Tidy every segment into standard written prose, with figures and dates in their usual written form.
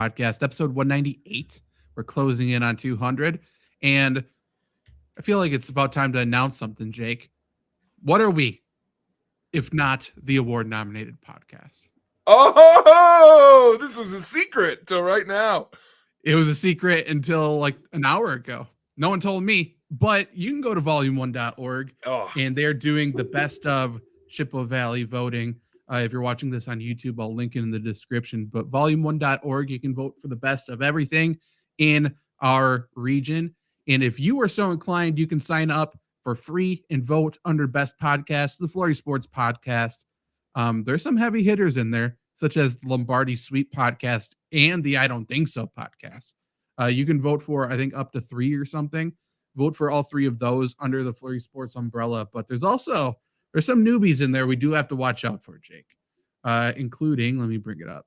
Podcast, episode 198. We're closing in on 200. And I feel like it's about time to announce something, Jake. What are we, if not the award-nominated podcast? Oh, this was a secret till right now. It was a secret until like an hour ago. No one told me, but you can go to volume1.org and they're doing the best of Chippewa Valley voting. If you're watching this on YouTube, I'll link it in the description. But volume1.org, you can vote for the best of everything in our region. And if you are so inclined, you can sign up for free and vote under Best Podcast, the FlurrySports Podcast. There's some heavy hitters in there, such as the Lombardi Sweep Podcast and the I Don't Think So Podcast. You can vote for, I think, up to 3 or something. Vote for all 3 of those under the FlurrySports umbrella. But there's some newbies in there we do have to watch out for, Jake, including, let me bring it up.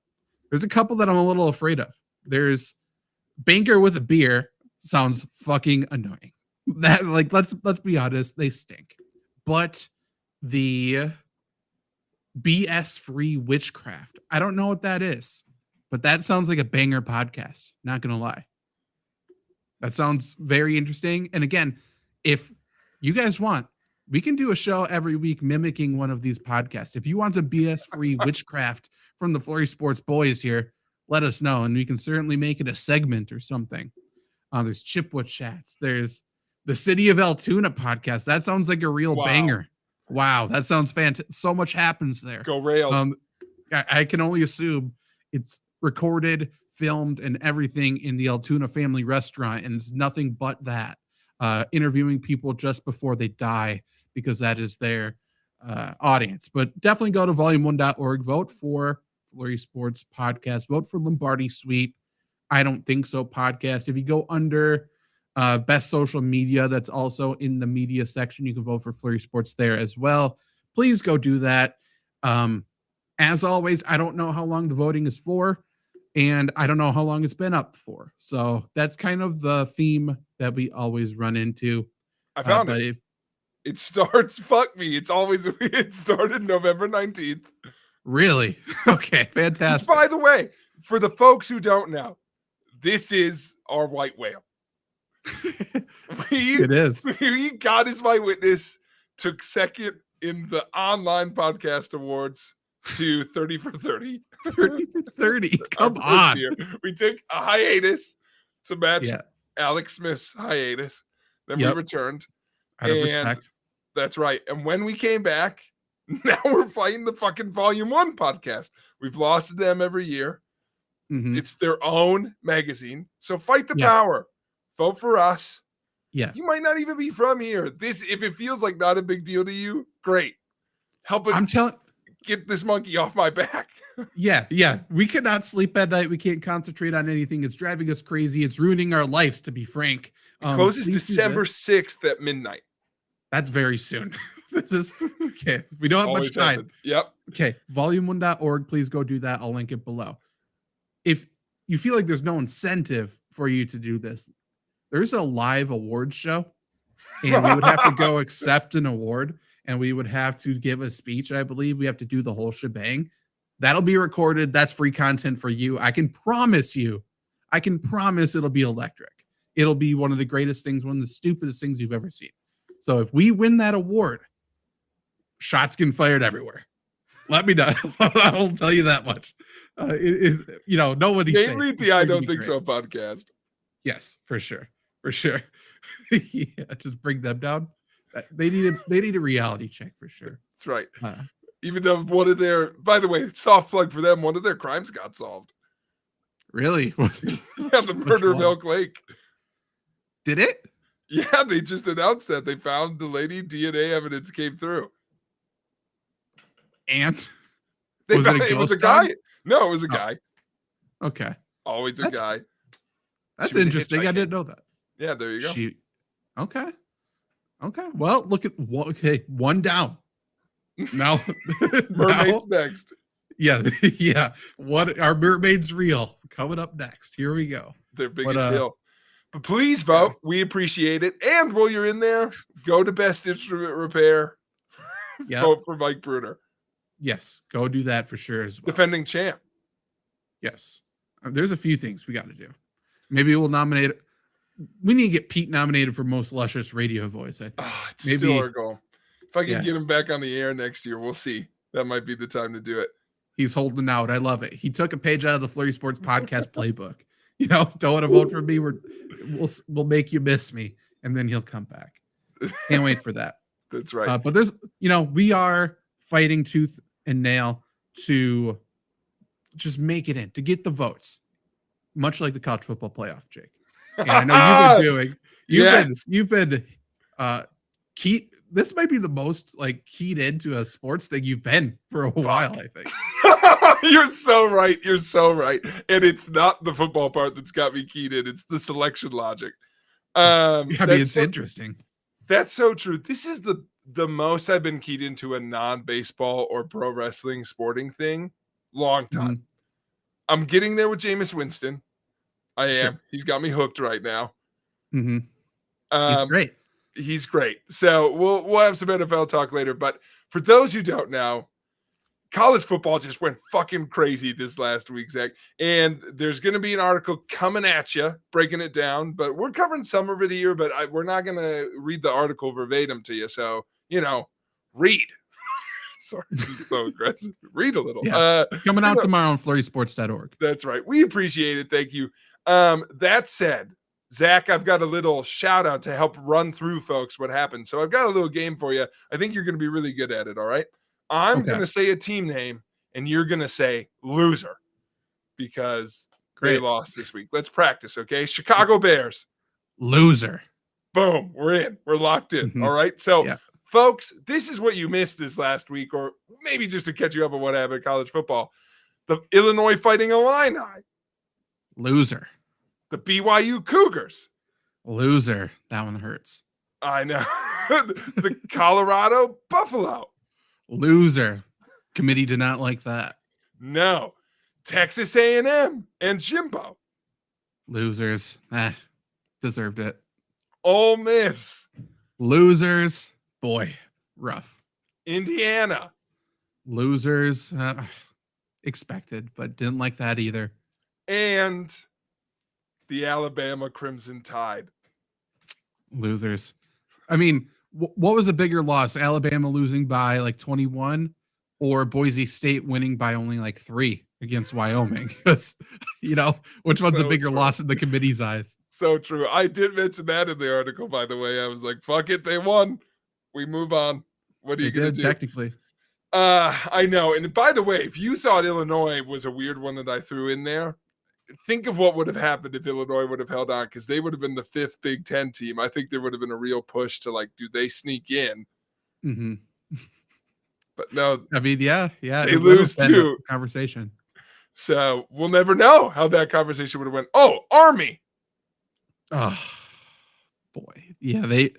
There's a couple that I'm a little afraid of. There's Banker with a Beer. Sounds fucking annoying. That, like, let's be honest, they stink. But the BS free witchcraft, I don't know what that is, but that sounds like a banger podcast. Not gonna lie. That sounds very interesting. And again, if you guys want, we can do a show every week mimicking one of these podcasts. If you want some BS free witchcraft from the Flurry Sports boys here, let us know, and we can certainly make it a segment or something. There's Chippewa Chats. There's the City of Altoona podcast. That sounds like a real banger. Wow, that sounds fantastic. So much happens there. Go Rails. I can only assume it's recorded, filmed, and everything in the Altoona family restaurant, and it's nothing but that. Interviewing people just before they die, because that is their audience. But definitely go to volume1.org, vote for Flurry Sports Podcast, vote for Lombardi Sweep, I Don't Think So Podcast. If you go under best social media, that's also in the media section, you can vote for Flurry Sports there as well. Please go do that. As always, I don't know how long the voting is for, and I don't know how long it's been up for. So that's kind of the theme that we always run into. I found it. It starts, fuck me. It started November 19th. Really? Okay, fantastic. Which, by the way, for the folks who don't know, this is our white whale. It is. We got his my witness, took second in the online podcast awards to 30 for 30. 30 for 30. Come on. Year. We took a hiatus to match Alex Smith's hiatus. Then we returned. Out of respect. That's right. And when we came back, now we're fighting the fucking Volume 1 podcast. We've lost to them every year. Mm-hmm. It's their own magazine. So fight the power. Vote for us. Yeah. You might not even be from here. If it feels like not a big deal to you, great. Help us get this monkey off my back. Yeah. We cannot sleep at night. We can't concentrate on anything. It's driving us crazy. It's ruining our lives, to be frank. It closes December 6th at midnight. That's very soon. This is okay. We don't have much time. Happened. Yep. Okay. Volume1.org. Please go do that. I'll link it below. If you feel like there's no incentive for you to do this, there's a live awards show, and we would have to go accept an award, and we would have to give a speech. I believe we have to do the whole shebang. That'll be recorded. That's free content for you. I can promise it'll be electric. It'll be one of the greatest things, one of the stupidest things you've ever seen. So if we win that award, shots get fired everywhere. Let me know. I'll tell you that much. Nobody's saying the I Don't Think So podcast. Yes, for sure. Yeah, just bring them down. They need a reality check for sure. That's right. Even though by the way, soft plug for them, one of their crimes got solved. Really? The murder of Elk Lake. Did it? Yeah, they just announced that they found the lady. DNA evidence came through. And it was a guy? No, it was a guy. Okay. Always a guy. That's interesting. I didn't know that. Yeah, there you go. Okay. Well, look at one down. Now Mermaid's next. Yeah. What our mermaid's reel coming up next. Here we go. Their biggest deal. But please vote. Yeah. We appreciate it. And while you're in there, go to Best Instrument Repair. Vote for Mike Bruner. Yes, go do that for sure as well. Defending champ. Yes. There's a few things we got to do. Maybe we'll nominate. We need to get Pete nominated for most luscious radio voice. I think it's still our goal. If I can get him back on the air next year, we'll see. That might be the time to do it. He's holding out. I love it. He took a page out of the FlurrySports Podcast playbook. Don't want to vote for me. We'll make you miss me, and then he'll come back. Can't wait for that. That's right. But there's, we are fighting tooth and nail to just make it in, to get the votes, much like the college football playoff, Jake. And I know you've been key. This might be the most keyed into a sports thing you've been for a while, I think. You're so right. You're so right. And it's not the football part that's got me keyed in. It's the selection logic. It's interesting. That's so true. This is the most I've been keyed into a non-baseball or pro wrestling sporting thing. Long time. Mm-hmm. I'm getting there with Jameis Winston. I am. Sure. He's got me hooked right now. Mm-hmm. He's great. He's great. So we'll have some NFL talk later. But for those who don't know, college football just went fucking crazy this last week, Zach. And there's going to be an article coming at you, breaking it down. But we're covering some of it here, but we're not going to read the article verbatim to you. So, read. Sorry, he's so aggressive. Read a little. Yeah. Coming out tomorrow on FlurrySports.org. That's right. We appreciate it. Thank you. That said, Zach, I've got a little shout out to help run through folks what happened. So I've got a little game for you. I think you're going to be really good at it. All right. I'm going to say a team name and you're going to say loser because they lost this week. Let's practice. Okay. Chicago Bears. Loser. Boom. We're in. We're locked in. Mm-hmm. All right. So folks, this is what you missed this last week, or maybe just to catch you up on what happened in college football. The Illinois Fighting Illini. Loser. The BYU Cougars. Loser. That one hurts. I know. The Colorado Buffalo. Loser. Committee did not like that. No. Texas A&M and Jimbo. Losers. Deserved it. Ole Miss. Losers. Boy, rough. Indiana. Losers. Expected, but didn't like that either. And the Alabama Crimson Tide. Losers. I mean, what was a bigger loss? Alabama losing by 21 or Boise State winning by only 3 against Wyoming? Because, which one's a bigger loss in the committee's eyes? So true. I did mention that in the article, by the way. I was like, fuck it. They won. We move on. What are you going to do? Technically. I know. And by the way, if you thought Illinois was a weird one that I threw in there, think of what would have happened if Illinois would have held on, because they would have been the 5th Big Ten team. I think there would have been a real push to do they sneak in? Mm-hmm. But no. I mean, yeah. They lose too. Conversation. So we'll never know how that conversation would have went. Oh, Army. Oh, boy. Yeah, they're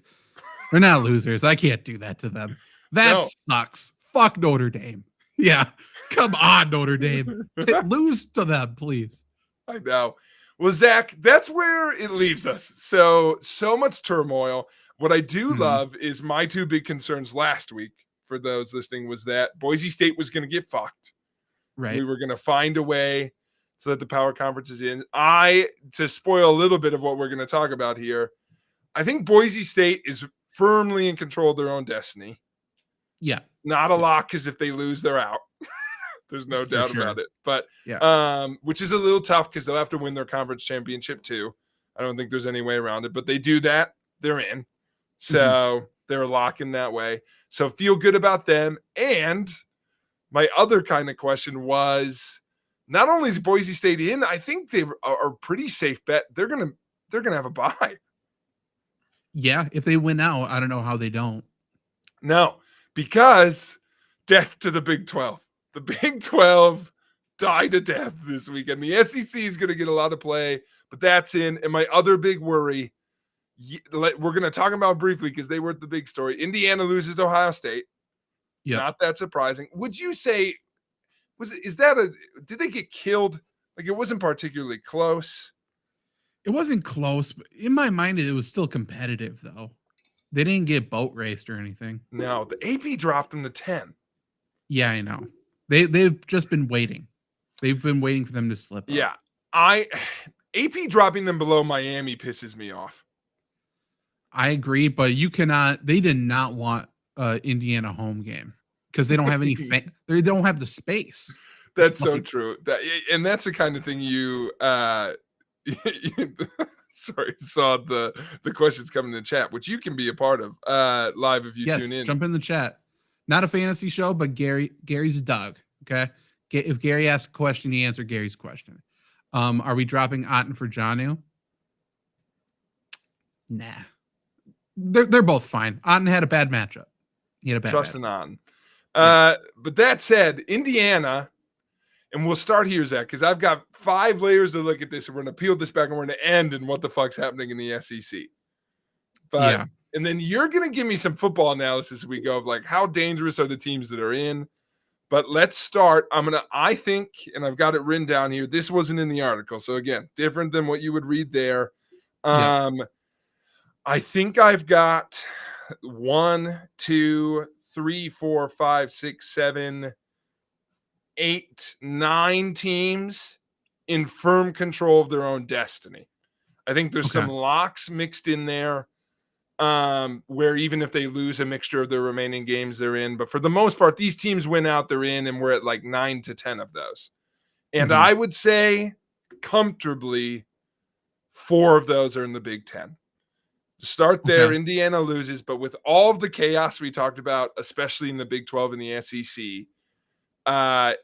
not losers. I can't do that to them. That sucks. Fuck Notre Dame. Yeah. Come on, Notre Dame. Lose to them, please. I know. Well, Zach, that's where it leaves us. So much turmoil. What I do love is my 2 big concerns last week, for those listening, was that Boise State was going to get fucked. Right. We were going to find a way so that the power conference is in. To spoil a little bit of what we're going to talk about here, I think Boise State is firmly in control of their own destiny. Yeah. Not a lot, because if they lose, they're out. There's no doubt about it. But which is a little tough because they'll have to win their conference championship too. I don't think there's any way around it. But they do that, they're in. So they're locking that way. So feel good about them. And my other kind of question was, not only is Boise State in, I think they are a pretty safe bet. They're gonna have a bye. Yeah, if they win out, I don't know how they don't. No, because death to the Big 12. The Big 12 died to death this weekend. The SEC is going to get a lot of play, but that's in. And my other big worry, we're going to talk about briefly because they were the big story. Indiana loses to Ohio State. Yeah, not that surprising. Would you say, did they get killed? It wasn't particularly close. It wasn't close, but in my mind, it was still competitive, though. They didn't get boat raced or anything. No, the AP dropped them to 10. Yeah, I know. They've just been waiting. They've been waiting for them to slip up. Yeah. AP dropping them below Miami pisses me off. I agree, but they did not want Indiana home game because they don't have any they don't have the space. That's so true. And that's the kind of thing you sorry, saw the questions coming in the chat, which you can be a part of live if you tune in. Jump in the chat. Not a fantasy show, but Gary's a dog. Okay. If Gary asks a question, you answer Gary's question. Are we dropping Otten for Jonnu? Nah. They're both fine. Otten had a bad matchup. He had a bad Trust in Otten. But that said, Indiana, and we'll start here, Zach, because I've got 5 layers to look at this, and we're going to peel this back, and we're going to end in what the fuck's happening in the SEC. But and then you're going to give me some football analysis as we go of like how dangerous are the teams that are in. But let's start. I think, and I've got it written down here. This wasn't in the article. So again, different than what you would read there. I think I've got 1, 2, 3, 4, 5, 6, 7, 8, 9 teams in firm control of their own destiny. I think there's some locks mixed in there, where even if they lose a mixture of their remaining games they're in, but for the most part, these teams win out, they're in, and we're at like 9 to 10 of those. And I would say comfortably 4 of those are in the Big Ten. To start there, Indiana loses, but with all of the chaos we talked about, especially in the Big 12 and the SEC, I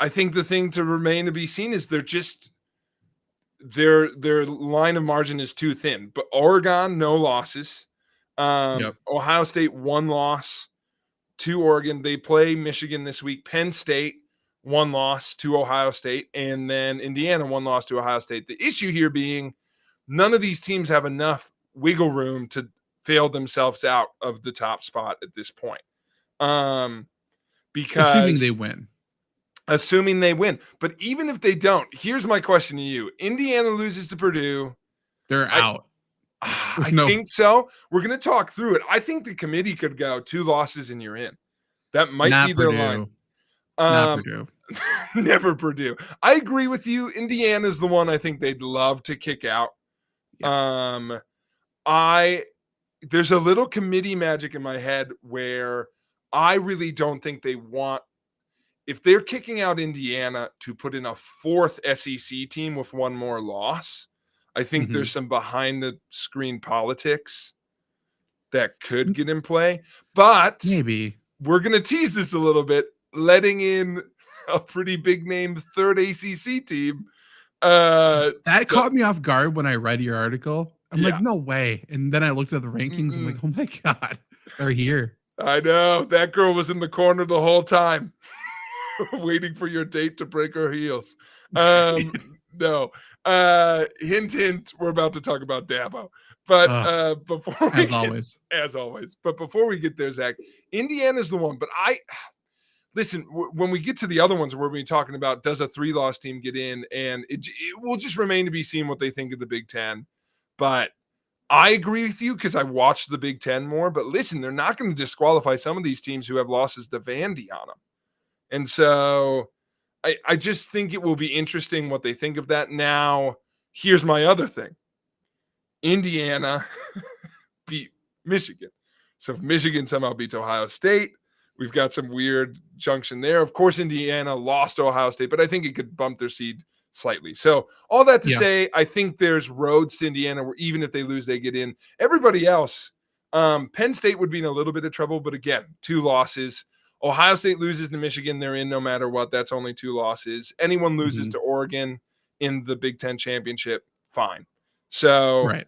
think the thing to remain to be seen is their line of margin is too thin. But Oregon, no losses. Ohio State, 1 loss to Oregon. They play Michigan this week. Penn State, 1 loss to Ohio State. And then Indiana, 1 loss to Ohio State. The issue here being none of these teams have enough wiggle room to fail themselves out of the top spot at this point. Because assuming they win. But even if they don't, here's my question to you. Indiana loses to Purdue. They're out. I think so. We're going to talk through it. I think the committee could go 2 losses and you're in. That might be their line. Not Purdue. Never Purdue. I agree with you. Indiana's the one I think they'd love to kick out. There's a little committee magic in my head where I really don't think they want, if they're kicking out Indiana to put in a 4th SEC team with 1 more loss, I think there's some behind the screen politics that could get in play. But maybe we're going to tease this a little bit, letting in a pretty big name 3rd ACC team. That caught me off guard when I read your article. I'm like, no way. And then I looked at the rankings. I'm like, oh my God, they're here. I know. That girl was in the corner the whole time, waiting for your date to break her heels. No. Hint, hint, we're about to talk about Dabo. But before we as always. But before we get there, Zach, Indiana's the one. But listen, when we get to the other ones, we're going to be talking about does a 3-loss team get in, and it will just remain to be seen what they think of the Big Ten. But I agree with you because I watched the Big Ten more. But listen, they're not going to disqualify some of these teams who have losses to Vandy on them. And so I just think it will be interesting what they think of that. Now, here's my other thing. Indiana beat Michigan. So if Michigan somehow beats Ohio State, we've got some weird junction there. Of course, Indiana lost to Ohio State, but I think it could bump their seed slightly. So all that to say, I think there's roads to Indiana where even if they lose, they get in. Everybody else, Penn State would be in a little bit of trouble, but again, 2 losses. Ohio State loses to Michigan, they're in no matter what. That's only 2 losses. Anyone loses to Oregon in the Big Ten championship, fine. So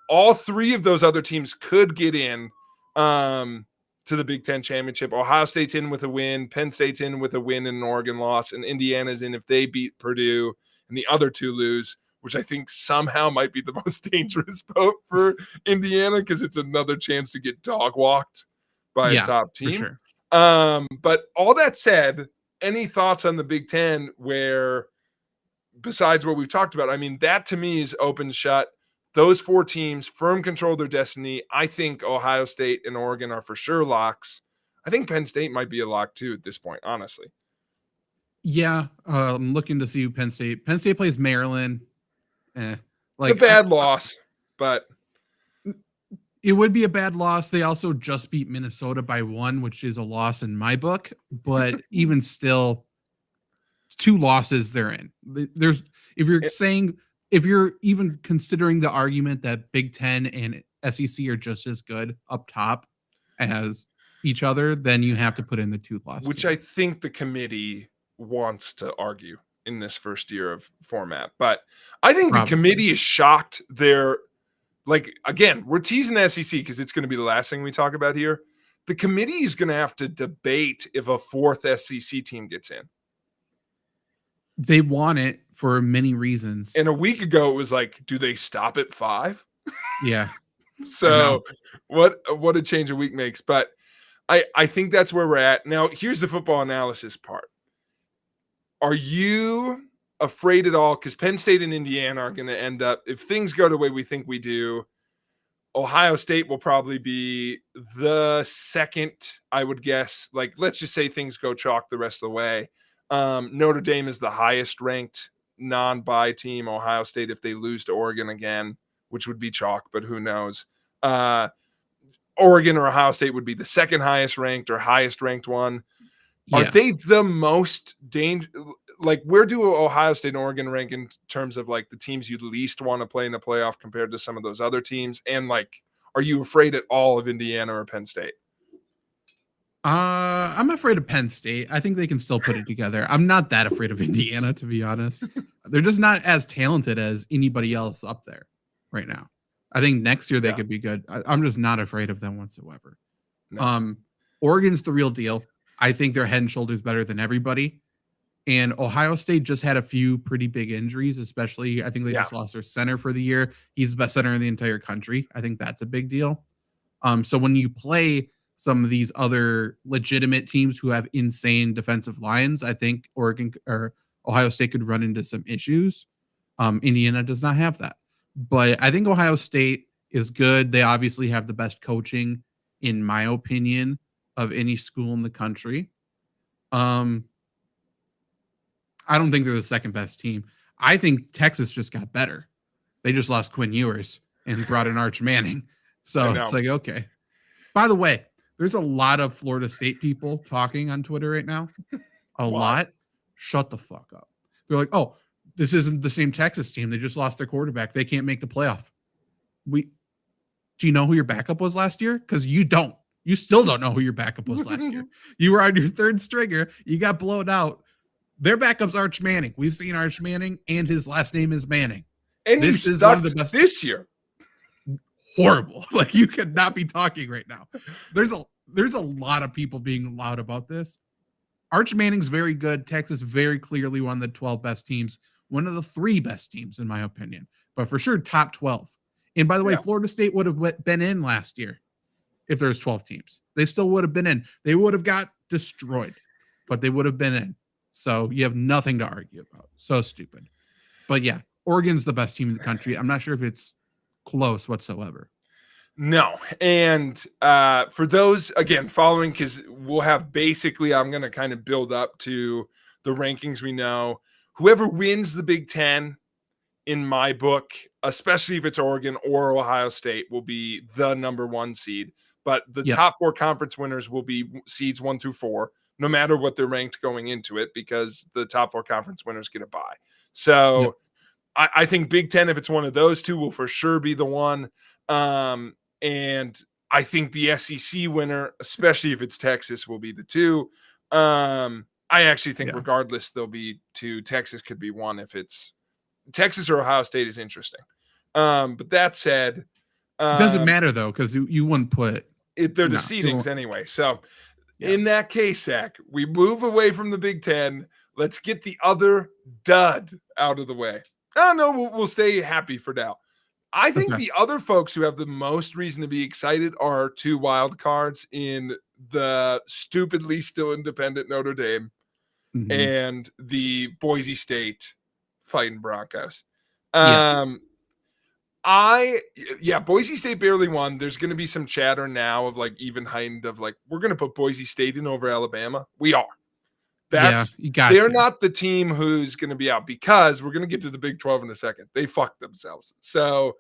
all 3 of those other teams could get in to the Big Ten championship. Ohio State's in with a win. Penn State's in with a win and an Oregon loss. And Indiana's in if they beat Purdue and the other 2 lose, which I think somehow might be the most dangerous boat for Indiana because it's another chance to get dog walked by a top team. For sure. But all that said, any thoughts on the Big Ten where, besides what we've talked about, I mean, that to me is open shut. Those 4 teams, firm control their destiny. I think Ohio State and Oregon are for sure locks. I think Penn State might be a lock too at this point, honestly. Yeah, I'm looking to see who Penn State plays Maryland. It's a bad loss, but it would be a bad loss. They also just beat Minnesota by 1, which is a loss in my book. But even still, 2 losses they're in. There's if you're even considering the argument that Big Ten and SEC are just as good up top as each other, then you have to put in the 2 losses. Which I think the committee wants to argue in this first year of format. But I think the committee is shocked. They're like, again, we're teasing the SEC because it's going to be the last thing we talk about here. The committee is going to have to debate if a 4th SEC team gets in. They want it for many reasons. And a week ago, it was like, do they stop at 5? Yeah. So what a change a week makes. But I think that's where we're at. Now, here's the football analysis part. Are you afraid at all? Because Penn State and Indiana are going to end up, if things go the way we think we do, Ohio State will probably be the second, I would guess. Like, let's just say things go chalk the rest of the way. Notre Dame is the highest ranked non-bye team. Ohio State, if they lose to Oregon again, which would be chalk, but who knows? Oregon or Ohio State would be the second highest ranked or highest ranked one. Yeah. Are they the most dangerous? Like, where do Ohio State and Oregon rank in terms of like the teams you'd least want to play in the playoff compared to some of those other teams? And like, are you afraid at all of Indiana or Penn State? I'm afraid of Penn State. I think they can still put it together. I'm not that afraid of Indiana, to be honest. They're just not as talented as anybody else up there right now. I think next year they could be good. I'm just not afraid of them whatsoever. No. Oregon's the real deal. I think they're head and shoulders better than everybody. And Ohio State just had a few pretty big injuries, especially I think they just lost their center for the year. He's the best center in the entire country. I think that's a big deal. So when you play some of these other legitimate teams who have insane defensive lines, I think Oregon or Ohio State could run into some issues. Indiana does not have that. But I think Ohio State is good. They obviously have the best coaching, in my opinion, of any school in the country. I don't think they're the second best team. I think Texas just got better. They just lost Quinn Ewers and brought in Arch Manning. So it's like, okay. By the way, there's a lot of Florida State people talking on Twitter right now. A lot. Shut the fuck up. They're like, oh, this isn't the same Texas team. They just lost their quarterback. They can't make the playoff. Do you know who your backup was last year? Because you don't. You still don't know who your backup was last year. You were on your third stringer. You got blown out. Their backup's Arch Manning. We've seen Arch Manning, and his last name is Manning. And this is one of the best this year. Horrible. Like, you could not be talking right now. There's a lot of people being loud about this. Arch Manning's very good. Texas very clearly one of the 12 best teams. One of the 3 best teams, in my opinion. But for sure, top 12. And by the way, Florida State would have been in last year if there's 12 teams. They still would have been in. They would have got destroyed, but they would have been in. So you have nothing to argue about. So stupid. But yeah, Oregon's the best team in the country. I'm not sure if it's close whatsoever. No. And for those, again, following, because we'll have basically, I'm going to kind of build up to the rankings we know. Whoever wins the Big Ten, in my book, especially if it's Oregon or Ohio State, will be the number 1 seed. But the top 4 conference winners will be seeds 1 through 4, no matter what they're ranked going into it, because the top 4 conference winners get a bye. So I think Big Ten, if it's one of those 2, will for sure be the one. And I think the SEC winner, especially if it's Texas, will be the 2. I actually think regardless, there'll be 2. Texas could be 1 if it's Texas or Ohio State is interesting. But that said, it doesn't matter though, because you wouldn't put it. They're the seedings anyway. So in that case, Zach, we move away from the Big Ten. Let's get the other dud out of the way. Oh no, we'll stay happy for now. I think the other folks who have the most reason to be excited are 2 wild cards in the stupidly still independent Notre Dame and the Boise State Fighting Broncos. Boise State barely won. There's going to be some chatter now of like even heightened of like, we're going to put Boise State in over Alabama. We are. They're not the team who's going to be out, because we're going to get to the Big 12 in a second. They fucked themselves. So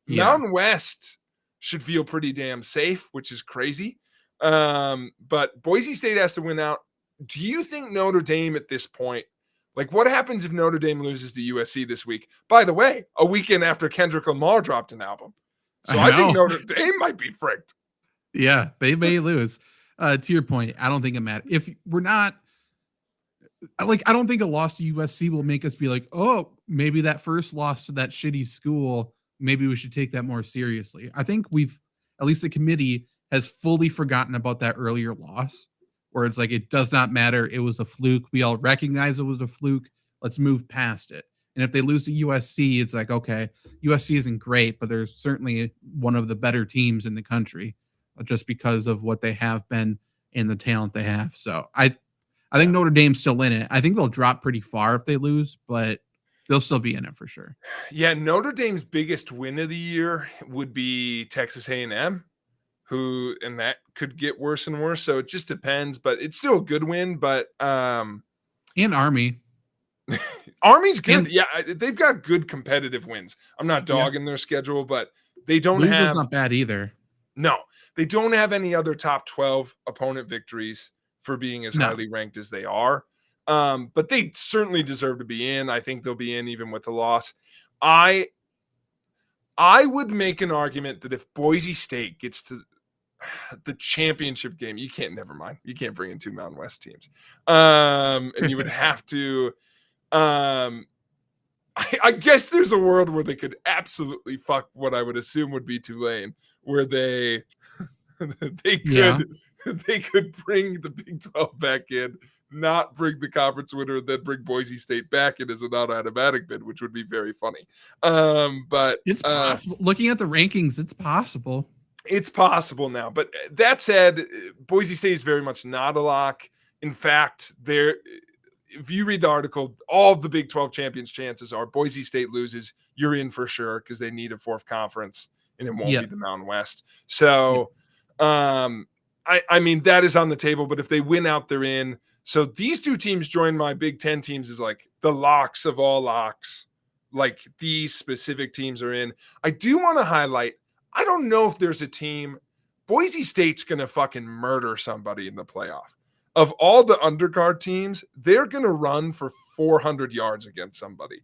Mountain West should feel pretty damn safe, which is crazy. But Boise State has to win out. Do you think Notre Dame at this point, like, what happens if Notre Dame loses to USC this week? By the way, a weekend after Kendrick Lamar dropped an album. So I think Notre Dame might be fricked. Yeah, they may lose. To your point, I don't think it matters. If we're not, like, I don't think a loss to USC will make us be like, oh, maybe that first loss to that shitty school, maybe we should take that more seriously. I think at least the committee has fully forgotten about that earlier loss, where it's like, it does not matter. It was a fluke. We all recognize it was a fluke. Let's move past it. And if they lose to USC, it's like, okay, USC isn't great, but they're certainly one of the better teams in the country, just because of what they have been and the talent they have. So I think Notre Dame's still in it. I think they'll drop pretty far if they lose, but they'll still be in it for sure. Yeah, Notre Dame's biggest win of the year would be Texas A&M, and that could get worse and worse. So it just depends, but it's still a good win. But and Army. Army's good. They've got good competitive wins. I'm not dogging their schedule, but they don't Louisville's not bad either. No, they don't have any other top 12 opponent victories for being as highly ranked as they are. But they certainly deserve to be in. I think they'll be in even with the loss. I would make an argument that if Boise State gets to the championship game, you can't bring in two Mountain West teams. And you would have to, I guess there's a world where they could absolutely fuck what I would assume would be Tulane, where they could bring the Big 12 back in, not bring the conference winner, and then bring Boise State back in as an automatic bid, which would be very funny. But it's possible. Looking at the rankings, it's possible. It's possible now. But that said, Boise State is very much not a lock. In fact, if you read the article, all of the Big 12 champions chances are Boise State loses, you're in for sure, because they need a fourth conference, and it won't be the Mountain West. So, I mean, that is on the table, but if they win out, they're in. So these two teams join my Big 10 teams as like the locks of all locks. Like, these specific teams are in. I do want to highlight, I don't know if there's a team, Boise State's going to fucking murder somebody in the playoff. Of all the undercard teams, they're going to run for 400 yards against somebody.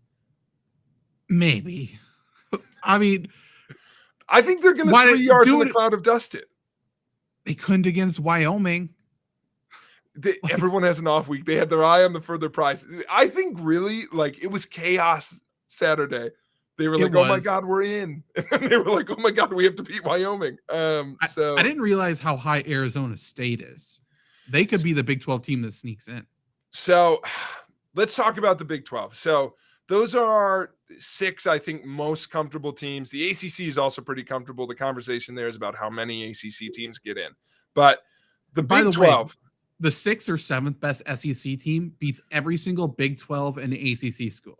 Maybe. I mean, I think they're going to 3 yards in the cloud of dust it. They couldn't against Wyoming. Everyone has an off week. They had their eye on the further prize. I think really, like, it was chaos Saturday. They were like, oh my God, we're in. And they were like, oh my God, we have to beat Wyoming. So I didn't realize how high Arizona State is. They could be the Big 12 team that sneaks in. So let's talk about the Big 12. So those are our 6, I think, most comfortable teams. The ACC is also pretty comfortable. The conversation there is about how many ACC teams get in. But the Big 12. The 6th or 7th best SEC team beats every single Big 12 and ACC school.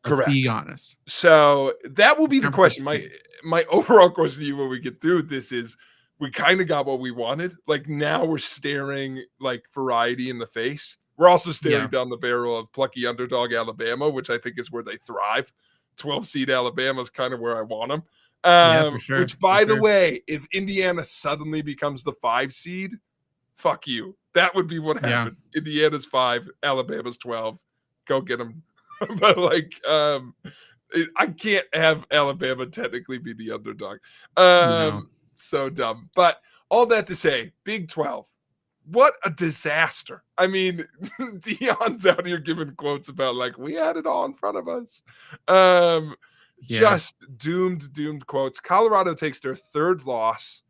Let's be honest. So that will be the question. My overall question to you when we get through this is, we kind of got what we wanted. Like, now we're staring like variety in the face. We're also staring down the barrel of plucky underdog Alabama, which I think is where they thrive. 12 seed Alabama is kind of where I want them. For sure. Which, by the way, if Indiana suddenly becomes the 5 seed, fuck you. That would be what happened. Indiana's 5, Alabama's 12. Go get them. But like, I can't have Alabama technically be the underdog. So dumb. But all that to say, Big 12. What a disaster. I mean, Deion's out here giving quotes about like, we had it all in front of us. Just doomed quotes. Colorado takes their 3rd loss.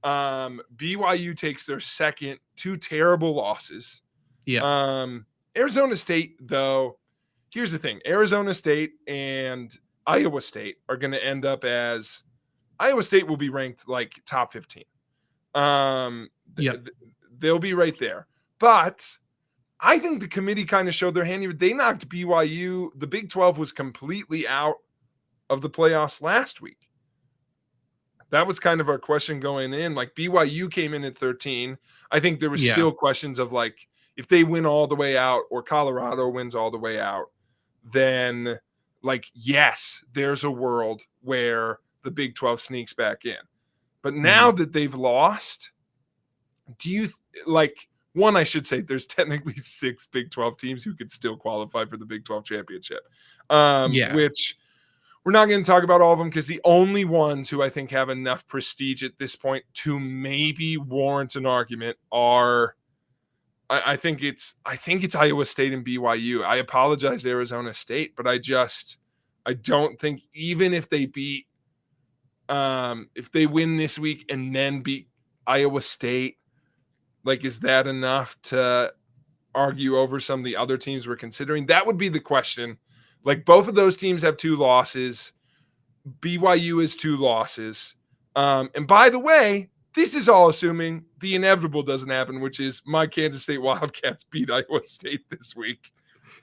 BYU takes their 2nd. 2 terrible losses. Arizona State, though, here's the thing. Arizona State and Iowa State are going to end up as Iowa State will be ranked like top 15. They'll be right there. But I think the committee kind of showed their hand here. They knocked BYU. The Big 12 was completely out of the playoffs last week. That was kind of our question going in. Like, BYU came in at 13. I think there was still questions of like, if they win all the way out or Colorado wins all the way out, then like, yes, there's a world where the Big 12 sneaks back in. But now that they've lost, do you like one, I should say there's technically 6 Big 12 teams who could still qualify for the Big 12 championship, which we're not going to talk about all of them because the only ones who I think have enough prestige at this point to maybe warrant an argument are, I think it's Iowa State and BYU. I apologize to Arizona State, but I don't think even if they beat, if they win this week and then beat Iowa State, like, is that enough to argue over some of the other teams we're considering? That would be the question. Like, both of those teams have 2 losses. BYU is 2 losses. And by the way, this is all assuming the inevitable doesn't happen, which is my Kansas State Wildcats beat Iowa State this week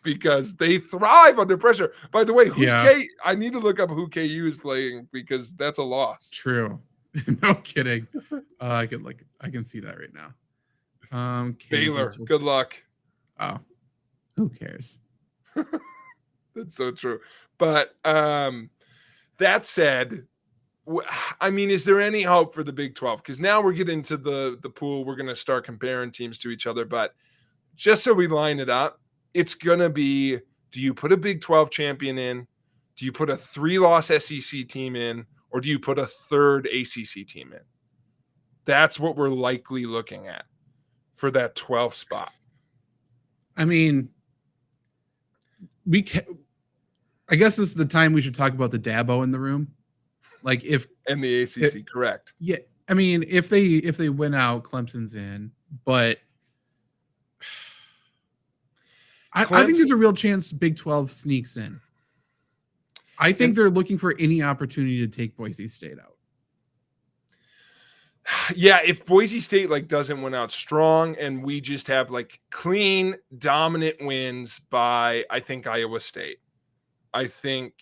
because they thrive under pressure. By the way, I need to look up who KU is playing because that's a loss. True. No kidding. I can see that right now. Baylor, good luck. Oh, who cares? That's so true. But that said, I mean, is there any hope for the Big 12? Because now we're getting to the pool. We're going to start comparing teams to each other. But just so we line it up, it's going to be, do you put a Big 12 champion in? Do you put a 3-loss SEC team in? Or do you put a 3rd ACC team in? That's what we're likely looking at for that 12th spot. I mean, I guess this is the time we should talk about the Dabo in the room. Like, and the ACC, correct. Yeah. I mean, if they win out, Clemson's in, but I think there's a real chance Big 12 sneaks in. I think they're looking for any opportunity to take Boise State out. Yeah, if Boise State doesn't win out strong and we just have clean, dominant wins by, I think, Iowa State. I think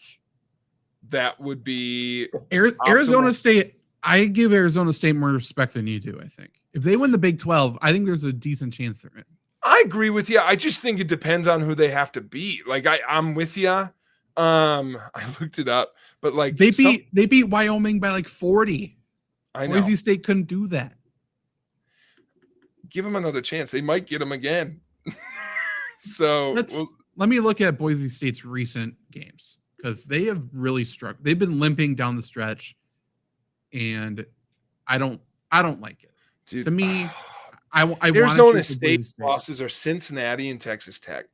that would be Arizona State. I give Arizona State more respect than you do, I think. If they win the Big 12, I think there's a decent chance they're in. I agree with you. I just think it depends on who they have to beat. I'm with you. I looked it up, but they beat Wyoming by 40. I know. Boise State couldn't do that. Give them another chance. They might get them again. So let me look at Boise State's recent games because they have really struggled. They've been limping down the stretch, and I don't like it. Dude, to me, Arizona State losses are Cincinnati and Texas Tech.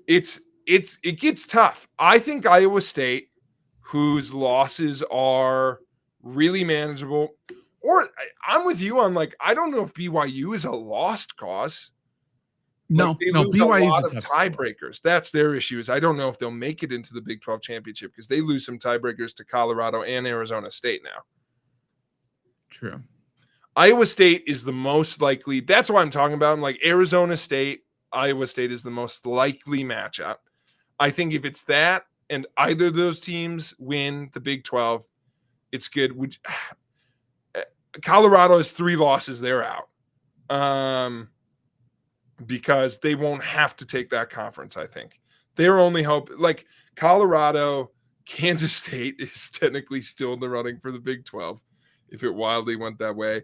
It gets tough. I think Iowa State, whose losses are really manageable, or I'm with you on I don't know if BYU is a lost cause. No, BYU is a lot of tiebreakers. That's their issue. Is I don't know if they'll make it into the Big 12 championship because they lose some tiebreakers to Colorado and Arizona State now. True. Iowa State is the most likely. That's why I'm talking about. Arizona State, Iowa State is the most likely matchup. I think if it's that and either of those teams win the Big 12, it's good. Colorado has 3 losses. They're out. Because they won't have to take that conference, I think. Their only hope, Colorado, Kansas State is technically still in the running for the Big 12, if it wildly went that way.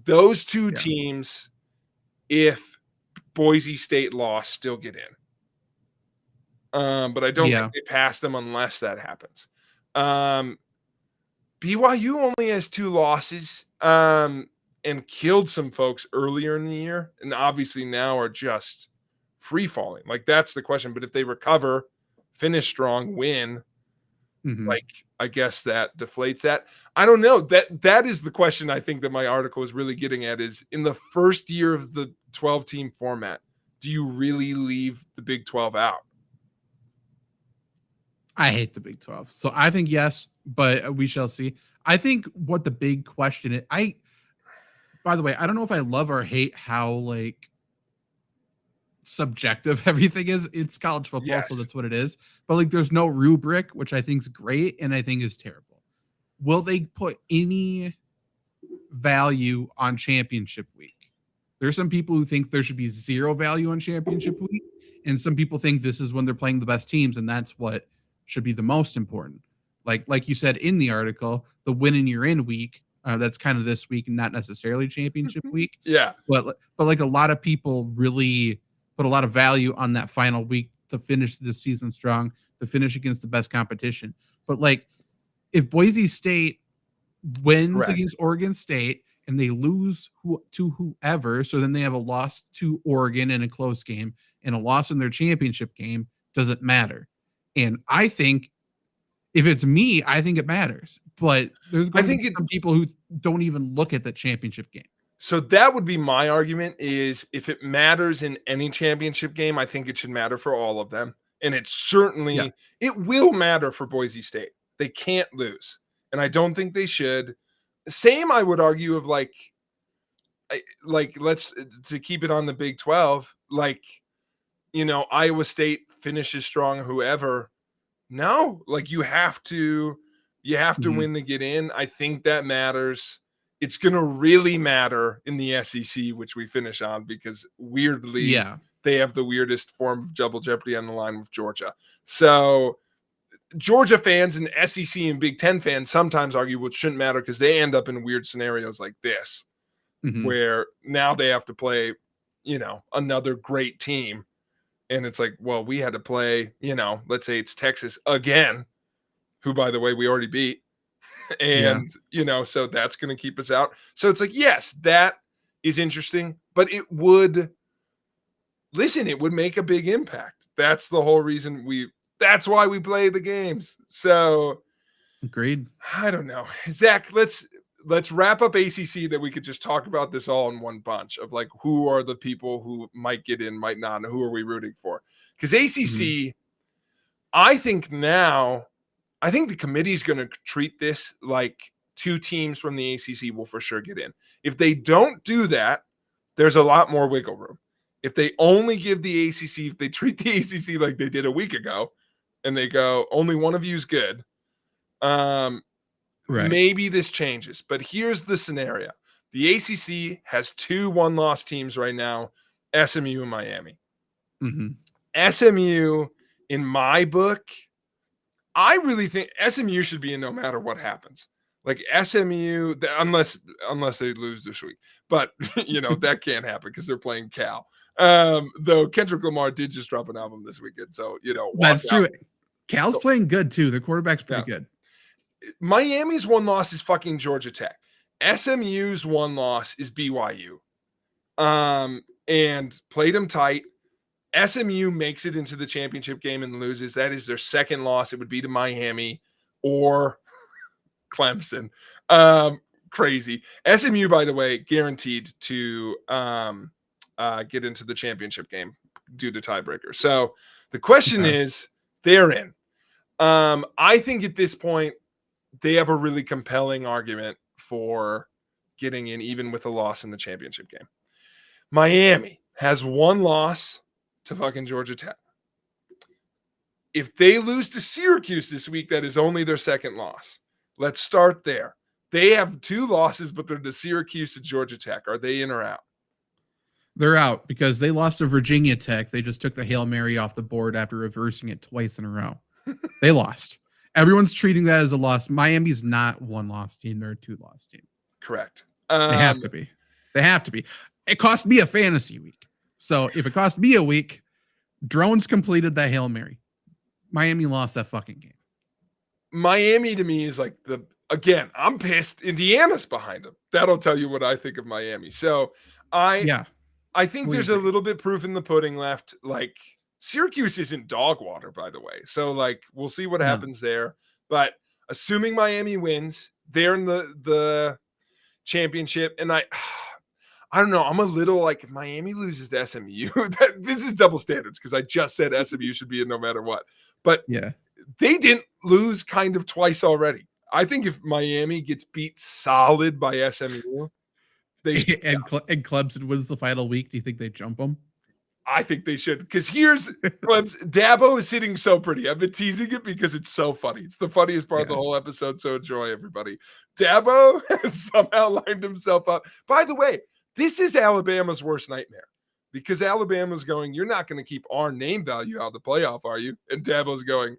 Those 2 teams, if Boise State lost, still get in. But I don't think they pass them unless that happens. BYU only has 2 losses. And killed some folks earlier in the year, and obviously now are just free falling. That's the question. But if they recover, finish strong, win, I guess that deflates that. I don't know. That is the question I think that my article is really getting at is in the first year of the 12-team format, do you really leave the Big 12 out? I hate the Big 12. So I think yes, but we shall see. I think what the big question is, by the way, I don't know if I love or hate how subjective everything is. It's college football, so that's what it is. But there's no rubric, which I think is great and I think is terrible. Will they put any value on championship week? There's some people who think there should be zero value on championship week, and some people think this is when they're playing the best teams, and that's what should be the most important. Like you said in the article, the win and you're in week, that's kind of this week and not necessarily championship week. Yeah. But like a lot of people really put a lot of value on that final week to finish the season strong, to finish against the best competition. But like if Boise State wins against Oregon State and they lose to whoever, so then they have a loss to Oregon in a close game and a loss in their championship game, doesn't matter. And I think if it's me, I think it matters. But there's going to be some people who don't even look at the championship game. So that would be my argument, is if it matters in any championship game, I think it should matter for all of them. And it certainly, it will matter for Boise State. They can't lose. And I don't think they should. Same, I would argue, of like let's, to keep it on the Big 12, like, you know, Iowa State finishes strong, whoever. No, like you have to win to get in. I think that matters. It's going to really matter in the SEC, which we finish on, because weirdly, they have the weirdest form of double jeopardy on the line with Georgia. So Georgia fans and SEC and Big Ten fans sometimes argue what shouldn't matter because they end up in weird scenarios like this, where now they have to play, you know, another great team. And it's like, well, we had to play, you know, let's say it's Texas again, who, by the way, we already beat. And, you know, so that's going to keep us out. So it's like, yes, that is interesting, but it would make a big impact. That's the whole reason that's why we play the games. So agreed. I don't know. Zach, let's wrap up ACC, that we could just talk about this all in one bunch of like, who are the people who might get in, might not, and who are we rooting for? Because ACC, I think the committee is going to treat this like 2 teams from the ACC will for sure get in. If they don't do that, there's a lot more wiggle room. If they only give the ACC, if they treat the ACC like they did a week ago, and they go, only one of you is good, maybe this changes. But here's the scenario. The ACC has 2 one-loss teams right now, SMU and Miami. SMU, in my book, I really think SMU should be in no matter what happens. Like SMU, unless they lose this week. But, you know, that can't happen because they're playing Cal. Though Kendrick Lamar did just drop an album this weekend. So, you know. That's true. Cal's playing good, too. The quarterback's pretty good. Miami's one loss is fucking Georgia Tech. SMU's one loss is BYU. And played them tight. SMU makes it into the championship game and loses. That is their second loss. It would be to Miami or Clemson. Crazy. SMU, by the way, guaranteed to get into the championship game due to tiebreaker. So the question is, they're in. I think at this point, they have a really compelling argument for getting in, even with a loss in the championship game. Miami has one loss to fucking Georgia Tech. If they lose to Syracuse this week, that is only their second loss. Let's start there. They have 2 losses, but they're to Syracuse and Georgia Tech. Are they in or out? They're out because they lost to Virginia Tech. They just took the Hail Mary off the board after reversing it twice in a row. They lost. Everyone's treating that as a loss. Miami's not one loss team. They're a 2-loss team. Correct. They have to be. They have to be. It cost me a fantasy week. So if it cost me a week, Drones completed that Hail Mary. Miami lost that fucking game. Miami to me is like again, I'm pissed. Indiana's behind them. That'll tell you what I think of Miami. So I think there's a little bit proof in the pudding left. Like Syracuse isn't dog water, by the way. So like, we'll see what happens there. But assuming Miami wins, they're in the championship. And I don't know. I'm a little like, if Miami loses to SMU, this is double standards because I just said SMU should be in no matter what. But they didn't lose kind of twice already. I think if Miami gets beat solid by SMU, and Clemson wins the final week, do you think they jump them? I think they should, because here's Clemson. Dabo is sitting so pretty. I've been teasing it because it's so funny. It's the funniest part of the whole episode. So enjoy, everybody. Dabo has somehow lined himself up. By the way, This is Alabama's worst nightmare because Alabama's going, you're not going to keep our name value out of the playoff, are you? And Dabo's going,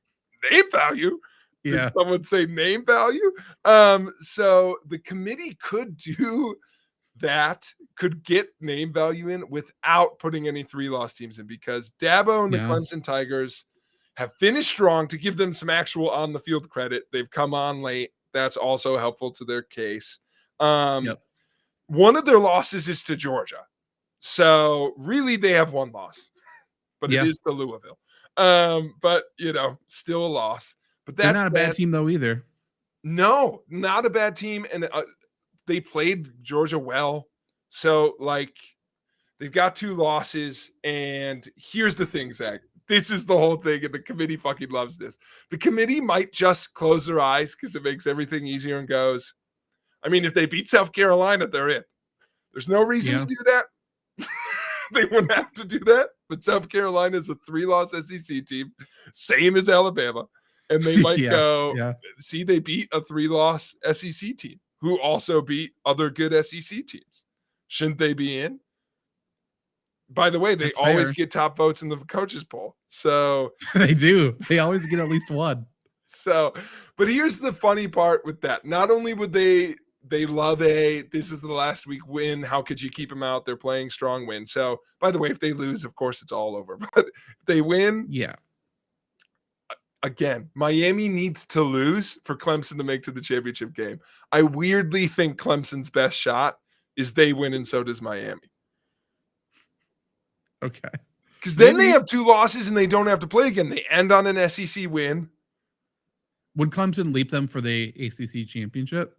name value? Yeah. Did someone say name value? So the committee could do that, could get name value in without putting any 3-loss teams in, because Dabo and the Clemson Tigers have finished strong. To give them some actual on the field credit, they've come on late. That's also helpful to their case. One of their losses is to Georgia. So really they have one loss, but it is to Louisville. But still a loss. But they're not a bad team though either. No, not a bad team. And they played Georgia well. So they've got 2 losses. And here's the thing, Zach. This is the whole thing. And the committee fucking loves this. The committee might just close their eyes because it makes everything easier and goes, I mean, if they beat South Carolina, they're in. There's no reason to do that. They wouldn't have to do that. But South Carolina is a 3-loss SEC team, same as Alabama. And they might go, see, they beat a 3-loss SEC team who also beat other good SEC teams. Shouldn't they be in? By the way, they always get top votes in the coaches poll. So they do. They always get at least one. So, but here's the funny part with that. Not only would they love this is the last week win. How could you keep them out? They're playing strong win. So, by the way, if they lose, of course, it's all over. But if they win, again, Miami needs to lose for Clemson to make to the championship game. I weirdly think Clemson's best shot is they win, and so does Miami. Okay. Because then they have 2 losses and they don't have to play again. They end on an SEC win. Would Clemson leap them for the ACC championship?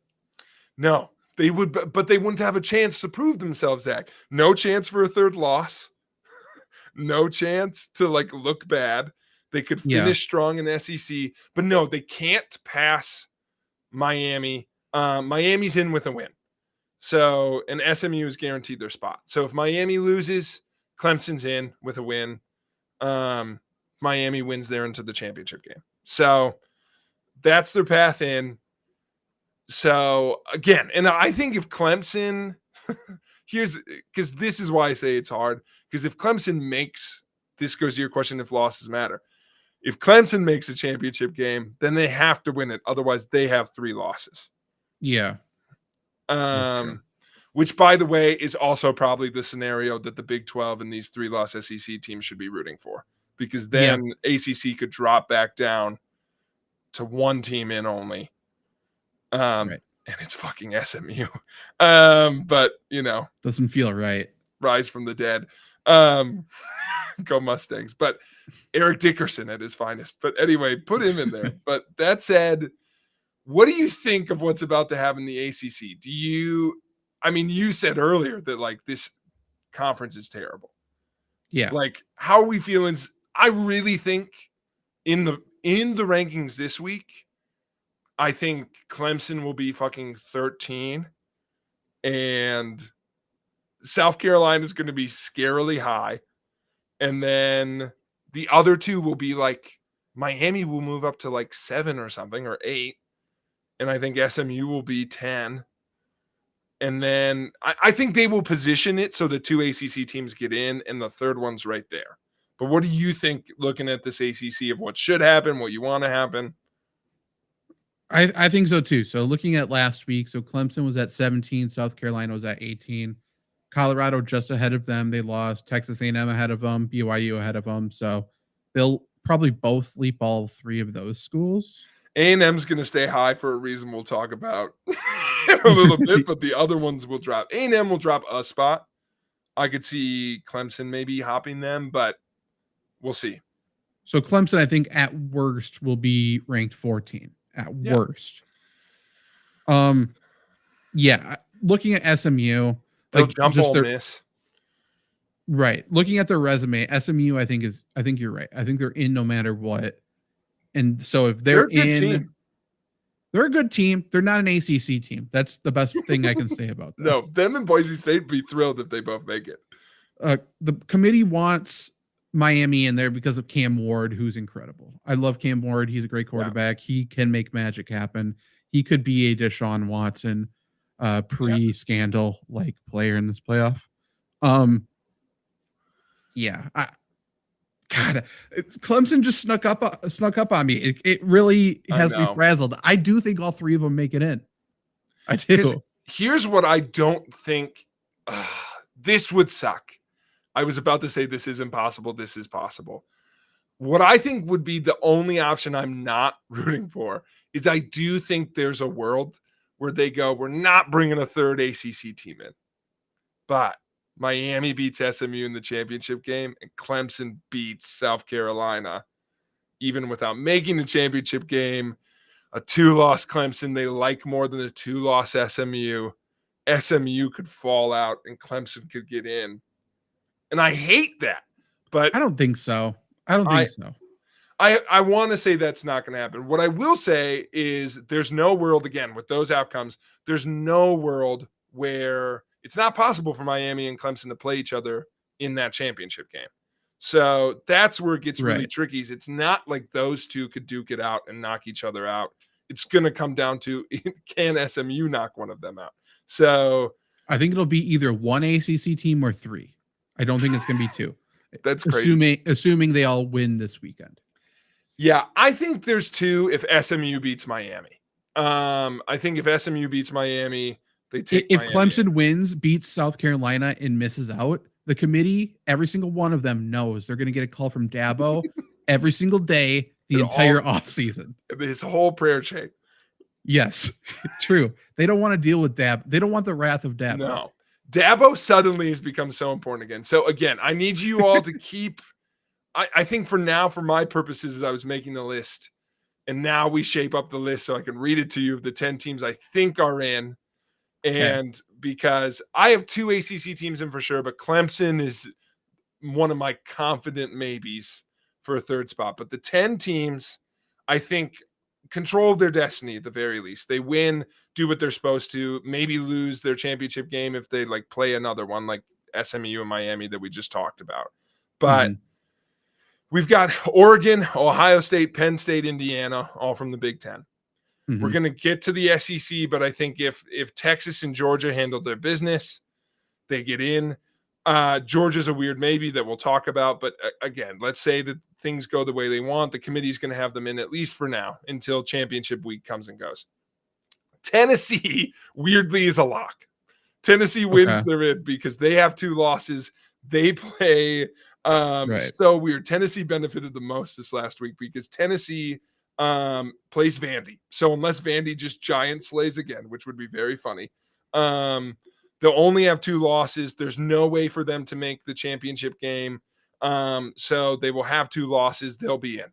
No, they would, but they wouldn't have a chance to prove themselves, Zach. No chance for a 3rd loss. No chance to look bad. They could finish strong in SEC, but no, they can't pass Miami. Miami's in with a win. So, and SMU is guaranteed their spot. So if Miami loses, Clemson's in with a win. Miami wins there into the championship game. So that's their path in. So again, and I think if Clemson, because this is why I say it's hard, because if Clemson makes, this goes to your question, if losses matter. If Clemson makes a championship game, then they have to win it. Otherwise, they have 3 losses. Yeah. Which, by the way, is also probably the scenario that the Big 12 and these 3-loss SEC teams should be rooting for, because then ACC could drop back down to 1 team in only. And it's fucking SMU. But, doesn't feel right. Rise from the dead. Go Mustangs. But Eric Dickerson at his finest. But anyway, put him in there. But that said, what do you think of what's about to happen in the ACC? You said earlier that this conference is terrible. Yeah. How are we feeling? I really think in the rankings this week, I think Clemson will be fucking 13 and South Carolina is going to be scarily high. And then the other 2 will be Miami will move up to 7 or something, or 8. And I think SMU will be 10. And then I think they will position it so the 2 ACC teams get in and the 3rd one's right there. But what do you think, looking at this ACC, of what should happen, what you want to happen? I think so too. So looking at last week, so Clemson was at 17, South Carolina was at 18. Colorado just ahead of them. They lost. Texas A&M ahead of them. BYU ahead of them. So they'll probably both leap all 3 of those schools. A&M's going to stay high for a reason we'll talk about in a little bit, but the other ones will drop. A&M will drop a spot. I could see Clemson maybe hopping them, but we'll see. So Clemson, I think at worst will be ranked 14 at worst. Looking at SMU, they'll jump Ole Miss. Right. Looking at their resume, SMU, I think you're right. I think they're in no matter what. And so if they're in, they're a good team. They're not an ACC team. That's the best thing I can say about them. No, them and Boise State be thrilled if they both make it. The committee wants Miami in there because of Cam Ward, who's incredible. I love Cam Ward. He's a great quarterback. Yeah. He can make magic happen. He could be a Deshaun Watson. pre-scandal like player in this playoff. Clemson just snuck up on me. It really has me frazzled. I do think all three of them make it in. I do. Here's what I don't think. This would suck. I was about to say this is impossible. This is possible. What I think would be the only option I'm not rooting for is I do think there's a world where they go, we're not bringing a third ACC team in. But Miami beats SMU in the championship game, and Clemson beats South Carolina, even without making the championship game. A 2-loss Clemson they like more than a 2-loss SMU. SMU could fall out, and Clemson could get in. And I hate that. But I don't think so. I want to say that's not going to happen. What I will say is there's no world, again, with those outcomes, there's no world where it's not possible for Miami and Clemson to play each other in that championship game. So that's where it gets really tricky. It's not like those two could duke it out and knock each other out. It's going to come down to, can SMU knock one of them out? So I think it'll be either one ACC team or three. I don't think it's going to be two. That's crazy. Assuming they all win this weekend. Yeah, I think there's two if SMU beats Miami. I think if SMU beats Miami, they take If Miami Clemson wins, beats South Carolina, and misses out, the committee, every single one of them knows they're going to get a call from Dabo every single day, the entire offseason. His whole prayer chain. Yes, true. They don't want to deal with Dabo. They don't want the wrath of Dabo. No. Dabo suddenly has become so important again. So again, I need you all to keep, I think for now, for my purposes, as I was making the list, and now we shape up the list so I can read it to you of the 10 teams I think are in. And because I have 2 ACC teams in for sure, but Clemson is one of my confident maybes for a third spot. But the 10 teams, I think, control their destiny at the very least. They win, do what they're supposed to, maybe lose their championship game if they like play another one like SMU and Miami that we just talked about. But we've got Oregon, Ohio State, Penn State, Indiana, all from the Big Ten. We're going to get to the SEC, but I think if Texas and Georgia handle their business, they get in. Georgia's a weird maybe that we'll talk about. But again, let's say that things go the way they want. The committee's going to have them in at least for now until championship week comes and goes. Tennessee, weirdly, is a lock. Tennessee wins their in because they have 2 losses. They play so weird. Tennessee benefited the most this last week because Tennessee plays Vandy. So unless Vandy just giant slays again, which would be very funny, they'll only have 2 losses. There's no way for them to make the championship game. So they will have 2 losses. They'll be in.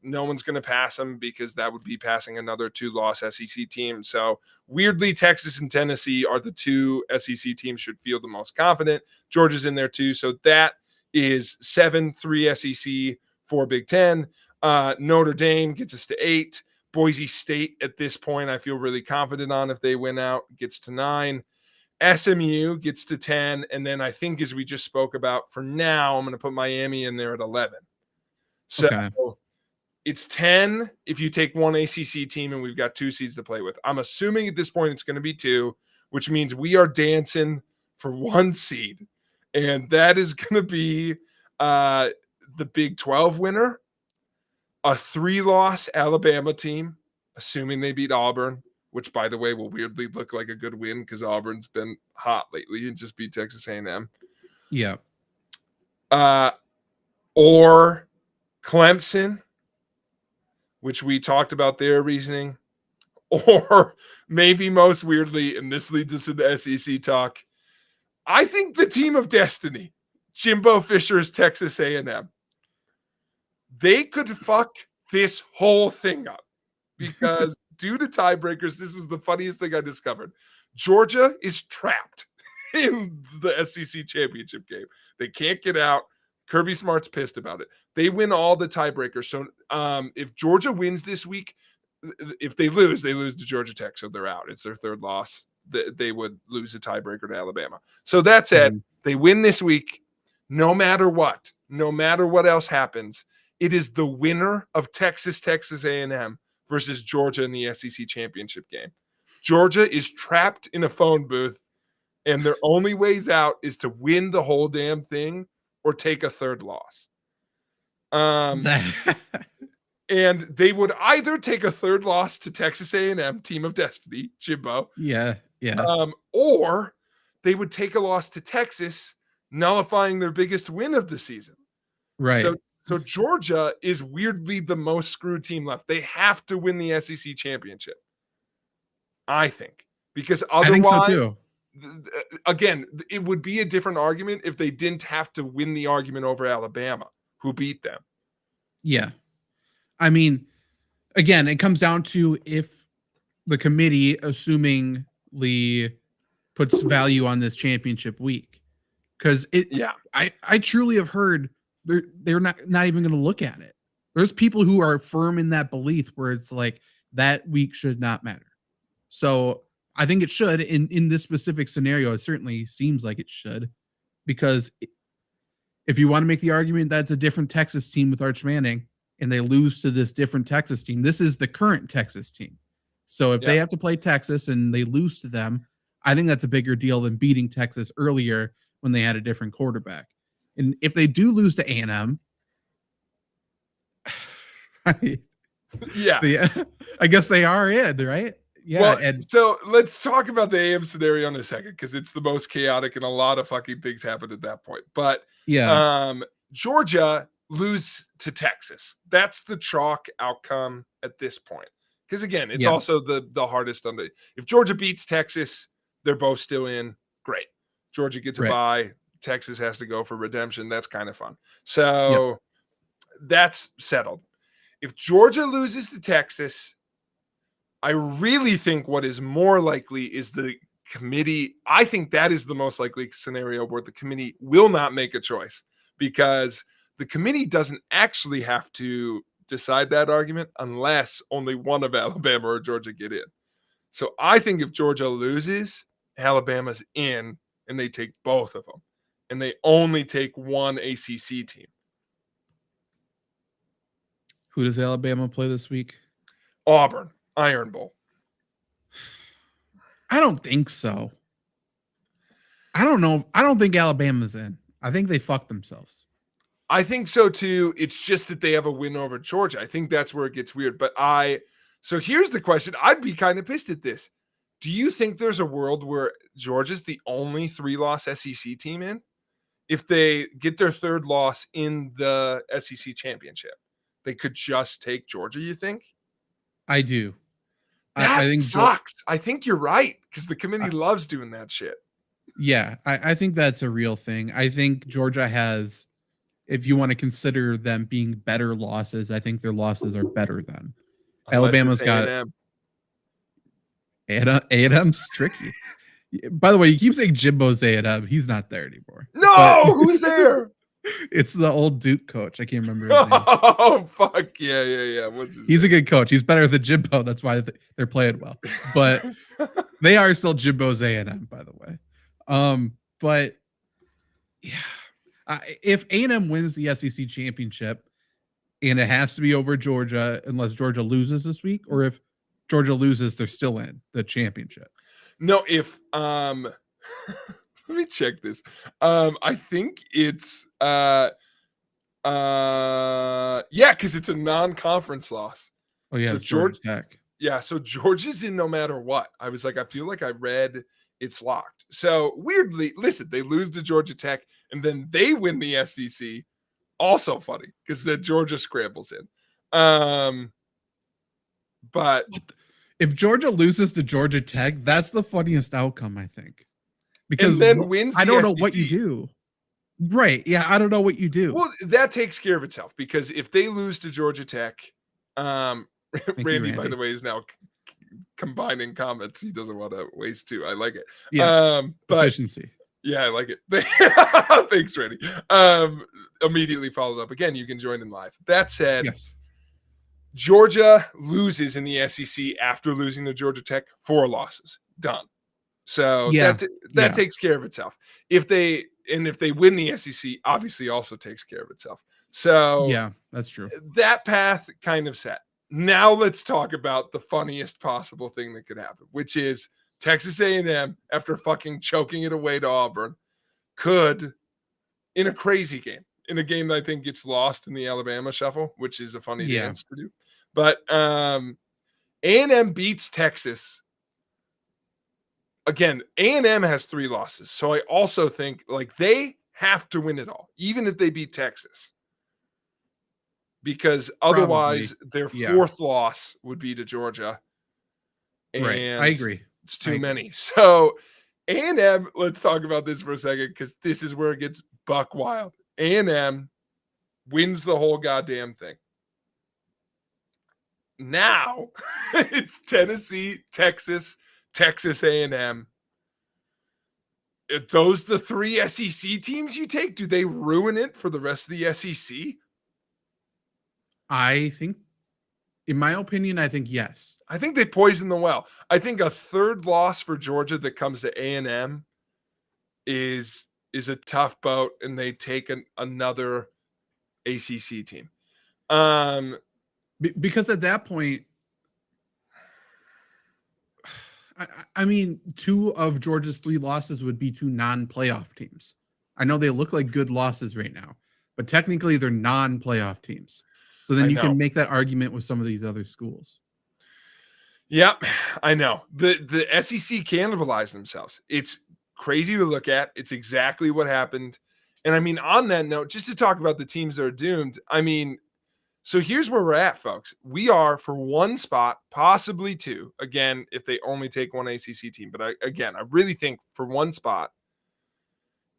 No one's going to pass them because that would be passing another 2-loss SEC team. So weirdly, Texas and Tennessee are the 2 SEC teams should feel the most confident. Georgia's in there too. So that is 7, 3 SEC, 4 Big Ten. Notre Dame gets us to 8. Boise State at this point, I feel really confident on if they win out, gets to 9. SMU gets to 10. And then I think, as we just spoke about, for now, I'm going to put Miami in there at 11. So it's 10 if you take one ACC team and we've got 2 seeds to play with. I'm assuming at this point it's going to be 2, which means we are dancing for 1 seed. And that is going to be the Big 12 winner. A 3-loss Alabama team, assuming they beat Auburn, which, by the way, will weirdly look like a good win because Auburn's been hot lately and just beat Texas A&M. Yeah. Or Clemson, which we talked about their reasoning. Or maybe most weirdly, and this leads us into SEC talk, I think the team of destiny, Jimbo Fisher's Texas A&M. They could fuck this whole thing up because due to tiebreakers, this was the funniest thing I discovered. Georgia is trapped in the SEC championship game. They can't get out. Kirby Smart's pissed about it. They win all the tiebreakers. So if Georgia wins this week, if they lose to Georgia Tech. So they're out. It's their 3rd loss. They would lose a tiebreaker to Alabama. So that said, they win this week. No matter what else happens, it is the winner of Texas A&M versus Georgia in the SEC championship game. Georgia is trapped in a phone booth, and their only ways out is to win the whole damn thing or take a third loss. And they would either take a third loss to Texas A&M, Team of Destiny, Jimbo. Yeah. Or they would take a loss to Texas, nullifying their biggest win of the season. Right. So Georgia is weirdly the most screwed team left. They have to win the SEC championship, I think, because otherwise, I think so too. Again, it would be a different argument if they didn't have to win the argument over Alabama, who beat them. Yeah. I mean, again, it comes down to if the committee assumingly puts value on this championship week. Because I truly have heard they're not even going to look at it. There's people who are firm in that belief where it's like that week should not matter. So I think it should in this specific scenario. It certainly seems like it should, because if you want to make the argument that's a different Texas team with Arch Manning and they lose to this different Texas team, this is the current Texas team. So if they have to play Texas and they lose to them, I think that's a bigger deal than beating Texas earlier when they had a different quarterback. And if they do lose to A&M, I guess they are in, right? Yeah. Well, so let's talk about the AM scenario in a second, because it's the most chaotic and a lot of fucking things happened at that point. But Georgia lose to Texas. That's the chalk outcome at this point. Because again, it's also the hardest under. If Georgia beats Texas, they're both still in. Great. Georgia gets a bye. Texas has to go for redemption. That's kind of fun. So that's settled. If Georgia loses to Texas, I really think what is more likely is the committee. I think that is the most likely scenario where the committee will not make a choice, because the committee doesn't actually have to decide that argument unless only one of Alabama or Georgia get in. So I think if Georgia loses, Alabama's in, and they take both of them, and they only take one ACC team. Who does Alabama play this week? Auburn, Iron Bowl. I don't think so. I don't know. I don't think Alabama's in. I think they fucked themselves. I think so too. It's just that they have a win over Georgia. I think that's where it gets weird. But so here's the question. I'd be kind of pissed at this. Do you think there's a world where Georgia's the only 3-loss SEC team in? If they get their third loss in the SEC championship, they could just take Georgia, you think? I do. I think sucks. I think you're right, because the committee loves doing that shit. Yeah, I think that's a real thing. I think Georgia has, if you want to consider them being better losses, I think their losses are better than. Alabama's got A&M's tricky. By the way, you keep saying Jimbo's A&M. He's not there anymore. No, who's there? It's the old Duke coach. I can't remember his name. Oh, fuck. Yeah. He's a good coach. He's better than Jimbo. That's why they're playing well. But they are still Jimbo's A&M, by the way. But yeah, if A&M wins the SEC championship, and it has to be over Georgia unless Georgia loses this week, or if Georgia loses, they're still in the championship. No, if let me check this. I think it's because it's a non-conference loss. Oh yeah, so it's Georgia Tech. Yeah, so Georgia's in no matter what. I was like, I feel like I read it's locked. So weirdly, listen, they lose to Georgia Tech and then they win the SEC. Also funny, because then Georgia scrambles in. But if Georgia loses to Georgia Tech, that's the funniest outcome, I think. Because then wins I don't know SEC. what you do. Right. Yeah, I don't know what you do. Well, that takes care of itself, because if they lose to Georgia Tech, Randy, by the way, is now combining comments. He doesn't want to waste two. I like it. Yeah. But efficiency. Yeah, I like it. Thanks, Randy. Immediately followed up. Again, you can join in live. That said, yes. Georgia loses in the SEC after losing to Georgia Tech, 4 losses. Done. So that takes care of itself. If they win the SEC, obviously also takes care of itself. So yeah, that's true. That path kind of set. Now let's talk about the funniest possible thing that could happen, which is Texas A&M, after fucking choking it away to Auburn, could, in a crazy game, in a game that I think gets lost in the Alabama shuffle, which is a funny dance to do. But A&M beats Texas. Again, A&M has 3 losses. So I also think like they have to win it all, even if they beat Texas. Because otherwise their 4th loss would be to Georgia. And I agree. It's too many. So A&M, let's talk about this for a second, because this is where it gets buck wild. A&M wins the whole goddamn thing. Now it's Tennessee, Texas, Texas A&M. Are those the 3 SEC teams you take? Do they ruin it for the rest of the SEC? I think, in my opinion, I think yes. I think they poison the well. I think a 3rd loss for Georgia that comes to A&M is a tough boat, and they take another ACC team. Because at that point, I mean, 2 of Georgia's 3 losses would be to non-playoff teams. I know they look like good losses right now, but technically they're non-playoff teams. So then you can make that argument with some of these other schools. Yeah, I know. The SEC cannibalized themselves. It's crazy to look at. It's exactly what happened. And I mean, on that note, just to talk about the teams that are doomed, I mean, so here's where we're at, folks. We are for 1 spot, possibly 2. Again, if they only take 1 ACC team. But I really think for 1 spot,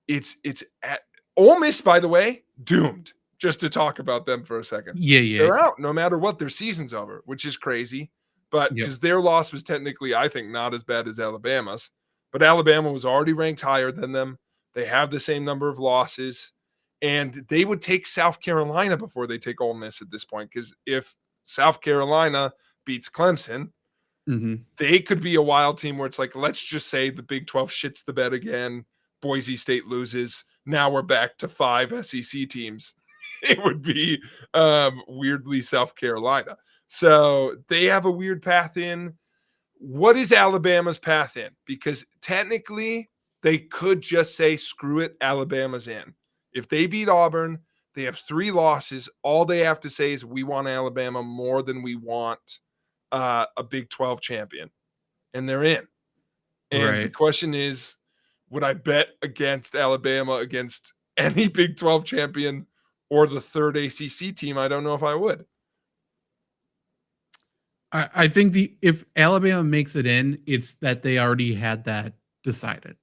it's at Ole Miss, by the way, doomed. Just to talk about them for a second. Yeah. They're out no matter what. Their season's over, which is crazy. But because their loss was technically, I think, not as bad as Alabama's. But Alabama was already ranked higher than them. They have the same number of losses. And they would take South Carolina before they take Ole Miss at this point. Because if South Carolina beats Clemson, they could be a wild team where it's like, let's just say the Big 12 shits the bed again. Boise State loses. Now we're back to 5 SEC teams. It would be weirdly South Carolina. So they have a weird path in. What is Alabama's path in? Because technically they could just say, screw it, Alabama's in. If they beat Auburn, they have 3 losses. All they have to say is we want Alabama more than we want a Big 12 champion. And they're in. And the question is, would I bet against Alabama against any Big 12 champion or the 3rd ACC team? I don't know if I would. I think if Alabama makes it in, it's that they already had that decided.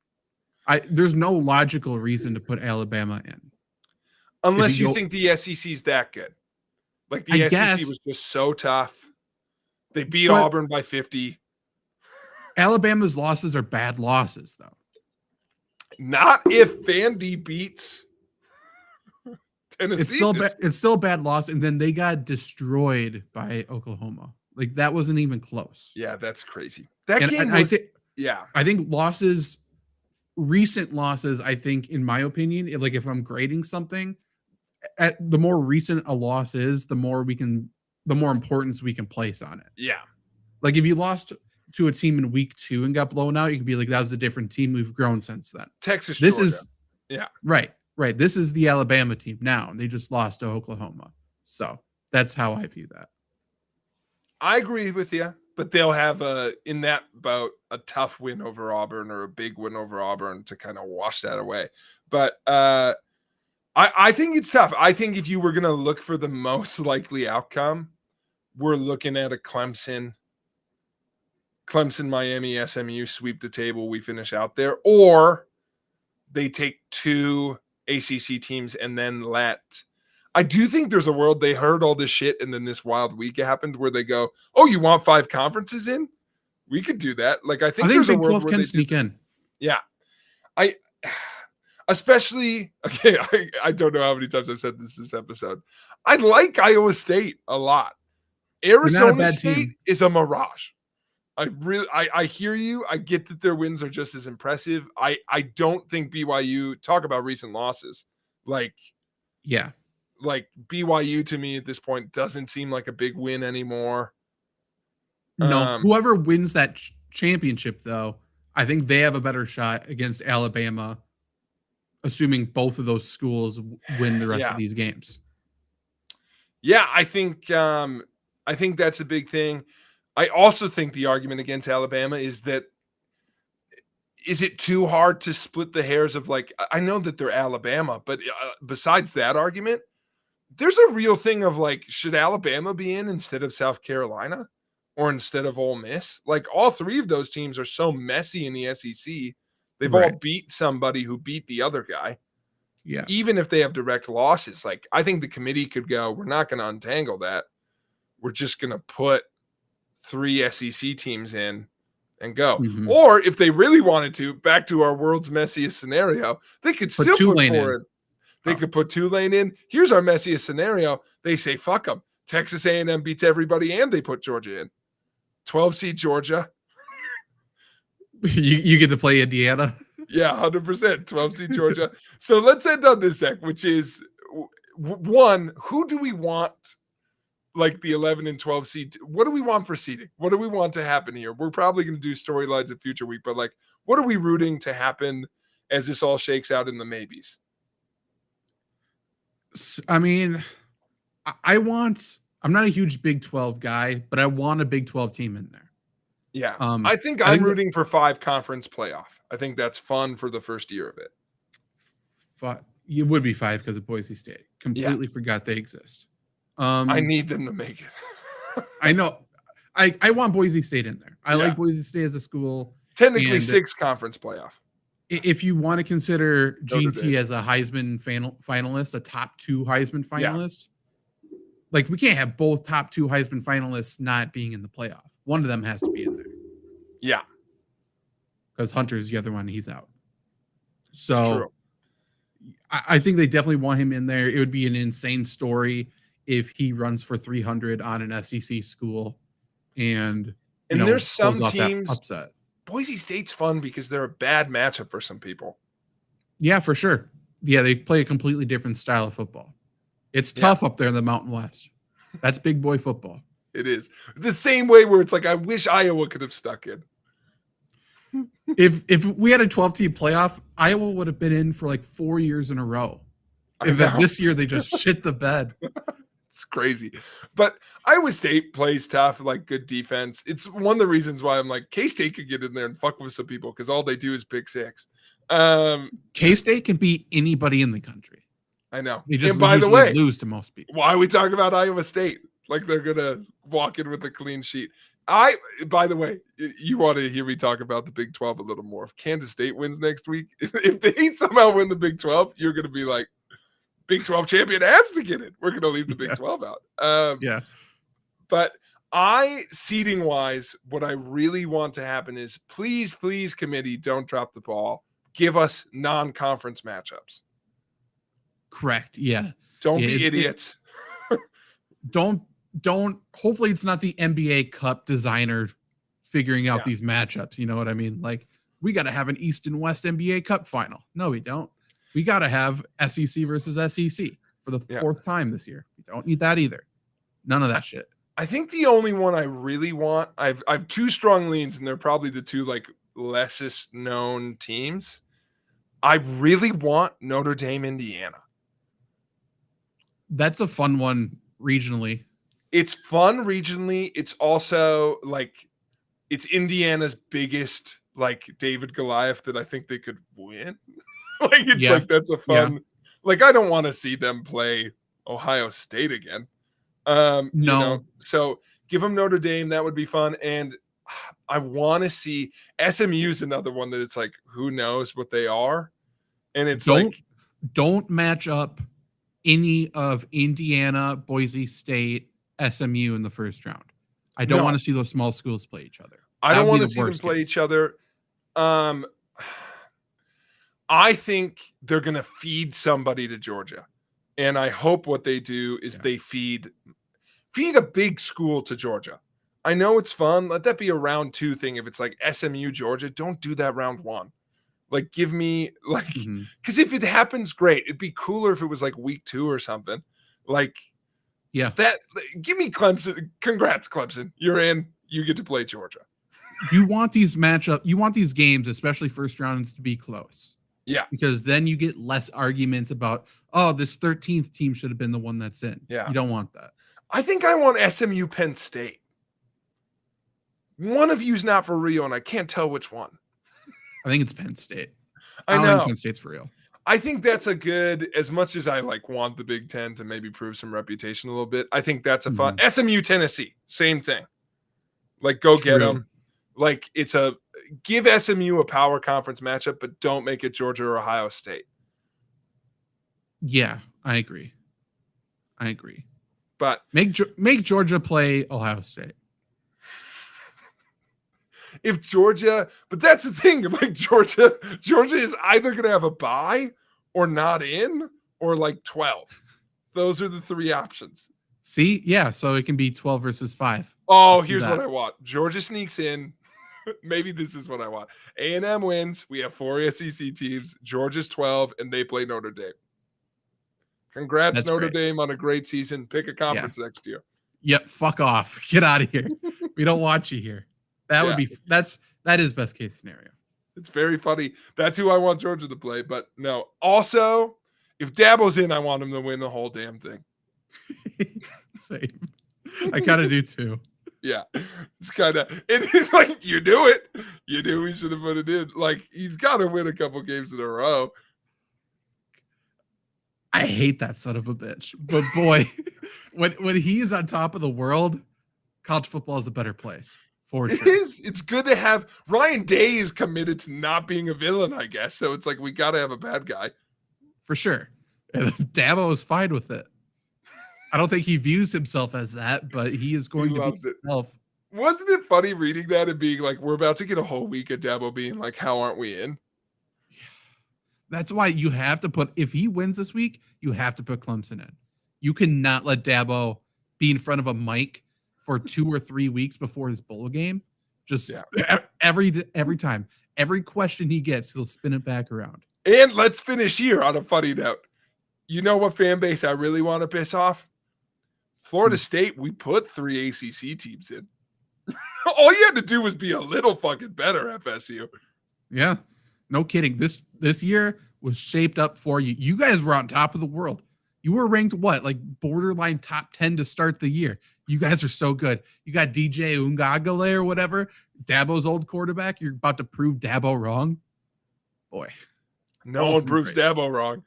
There's no logical reason to put Alabama in. Unless you think the SEC is that good. Like the SEC was just so tough. They beat Auburn by 50. Alabama's losses are bad losses, though. Not if Vandy beats Tennessee. It's still a bad loss, and then they got destroyed by Oklahoma. Like, that wasn't even close. Yeah, that's crazy. That game was, I think recent losses, I think, in my opinion, like if I'm grading something, the more recent a loss is, the more importance we can place on it. Yeah. Like if you lost to a team in week 2 and got blown out, you can be like, that was a different team. We've grown since then. Texas, This Georgia. is yeah. Right. This is the Alabama team now. They just lost to Oklahoma. So that's how I view that. I agree with you, but they'll have in that bout a tough win over Auburn or a big win over Auburn to kind of wash that away. But I think it's tough. I think if you were going to look for the most likely outcome, we're looking at a Clemson, Miami, SMU sweep the table. We finish out there, or they take 2 ACC teams and then I do think there's a world they heard all this shit and then this wild week happened where they go, oh, you want 5 conferences in? We could do that. Like, I think there's Big a world 12 where can they sneak in. Yeah. Especially, okay, I don't know how many times I've said this episode. I like Iowa State a lot. Arizona State is a mirage. I hear you. I get that their wins are just as impressive. I don't think BYU, talk about recent losses. Like, yeah. like BYU to me at this point doesn't seem like a big win anymore. No, whoever wins that championship, though, I think they have a better shot against Alabama, assuming both of those schools win the rest of these games. Yeah, I think that's a big thing. I also think the argument against Alabama is that, is it too hard to split the hairs of, like, I know that they're Alabama, but besides that argument, there's a real thing of, like, should Alabama be in instead of South Carolina or instead of Ole Miss? Like, all three of those teams are so messy in the SEC. They've all beat somebody who beat the other guy. Yeah. Even if they have direct losses, like, I think the committee could go, we're not going to untangle that. We're just going to put 3 SEC teams in and go. Mm-hmm. Or if they really wanted to, back to our world's messiest scenario, they could still put forward. They could put Tulane in. Here's our messiest scenario. They say, fuck them. Texas A&M beats everybody, and they put Georgia in. 12 seed Georgia. You get to play Indiana. Yeah, 100%. 12 seed Georgia. So let's end on this, Zach, which is, one, who do we want, like, the 11 and 12 seed? What do we want for seeding? What do we want to happen here? We're probably going to do storylines at Future Week, but, like, what are we rooting to happen as this all shakes out in the maybes? I mean, I'm not a huge Big 12 guy, but I want a Big 12 team in there. Yeah. I think I'm rooting for 5 conference playoff. I think that's fun for the first year of it. You would be 5 because of Boise State. Completely forgot they exist. I need them to make it. I know. I want Boise State in there. I like Boise State as a school. Technically 6 conference playoff. If you want to consider GT as a Heisman finalist, a top 2 Heisman finalist, like, we can't have both top 2 Heisman finalists not being in the playoff. One of them has to be in there. Yeah. Because Hunter's the other one, he's out. So I think they definitely want him in there. It would be an insane story if he runs for 300 on an SEC school and there's some teams upset. Boise State's fun because they're a bad matchup for some people. Yeah, for sure. Yeah, they play a completely different style of football. It's tough up there in the Mountain West. That's big boy football. It is. The same way where it's like, I wish Iowa could have stuck in. If we had a 12-team playoff, Iowa would have been in for like 4 years in a row. This year they just shit the bed. It's crazy. But Iowa State plays tough, like, good defense. It's one of the reasons why I'm like, K-State could get in there and fuck with some people because all they do is pick 6. K-State can beat anybody in the country. I know. They just lose to most people. Why are we talking about Iowa State? Like, they're going to walk in with a clean sheet. By the way, you want to hear me talk about the Big 12 a little more. If Kansas State wins next week, if they somehow win the Big 12, you're going to be like, Big 12 champion has to get it. We're going to leave the Big 12 out. But seeding wise, what I really want to happen is, please, committee, don't drop the ball. Give us non-conference matchups. Correct. Yeah. Don't be idiots. Don't. Hopefully it's not the NBA Cup designer figuring out these matchups. You know what I mean? Like, we got to have an East and West NBA Cup final. No, we don't. We got to have SEC versus SEC for the 4th time this year. We don't need that either. None of that shit. I think the only one I really want, I've 2 strong leans, and they're probably the 2 like lessest known teams. I really want Notre Dame, Indiana. That's a fun one regionally. It's fun regionally. It's also like, it's Indiana's biggest, like, David Goliath that I think they could win. Like, it's like, that's a fun, like, I don't want to see them play Ohio State again. No. You know? So give them Notre Dame. That would be fun. And I want to see SMU's another one that it's like, who knows what they are. And it's don't match up any of Indiana, Boise State, SMU in the first round. I don't want to see those small schools play each other. I don't want to see them play each other. I think they're going to feed somebody to Georgia. And I hope what they do is they feed a big school to Georgia. I know it's fun. Let that be a round 2 thing. If it's like SMU, Georgia, don't do that round 1. Like, give me, like, because if it happens, great. It'd be cooler if it was like week 2 or something. Like, yeah, give me Clemson. Congrats, Clemson. You're in. You get to play Georgia. You want these games, especially first rounds, to be close. Yeah. Because then you get less arguments about, oh, this 13th team should have been the one that's in. Yeah. You don't want that. I think I want SMU Penn State. One of you's not for real, and I can't tell which one. I think it's Penn State. I know. don't think Penn State's for real. I think that's a good, as much as I want the Big Ten to maybe prove some reputation a little bit, I think that's a fun. SMU Tennessee, same thing. Go get them. Give SMU a power conference matchup, but don't make it Georgia or Ohio State. Yeah, I agree. But make Georgia play Ohio State. If Georgia, but that's the thing, Georgia is either going to have a bye or not in or 12. Those are the three options. See? Yeah, so it can be 12 versus 5. Oh, here's what I want. Georgia sneaks in. Maybe this is what I want. A&M wins. We have 4 SEC teams. Georgia's 12, and they play Notre Dame. Congrats, that's Notre Dame, on a great season. Pick a conference next year. Yep, fuck off. Get out of here. We don't want you here. That is best case scenario. It's very funny. That's who I want Georgia to play. But no. Also, if Dabo's in, I want him to win the whole damn thing. Same. I kind of do too. Yeah. It's kind of, it is you do it. You knew we should have put it in. He's got to win a couple games in a row. I hate that son of a bitch. But boy, when he's on top of the world, college football is a better place. It is. It's good to have. Ryan Day is committed to not being a villain, I guess. So it's we got to have a bad guy. For sure. And Dabo is fine with it. I don't think he views himself as that, but he is going to be himself. Wasn't it funny reading that and being we're about to get a whole week of Dabo being how aren't we in? That's why you have to if he wins this week, you have to put Clemson in. You cannot let Dabo be in front of a mic for 2 or 3 weeks before his bowl game. Just every time, every question he gets, he'll spin it back around. And let's finish here on a funny note. You know what fan base I really want to piss off? Florida State, we put 3 ACC teams in. All you had to do was be a little fucking better, FSU. Yeah, no kidding. This year was shaped up for you. You guys were on top of the world. You were ranked borderline top 10 to start the year. You guys are so good. You got DJ Ungagale or whatever, Dabo's old quarterback. You're about to prove Dabo wrong. Boy. No one proves Dabo wrong.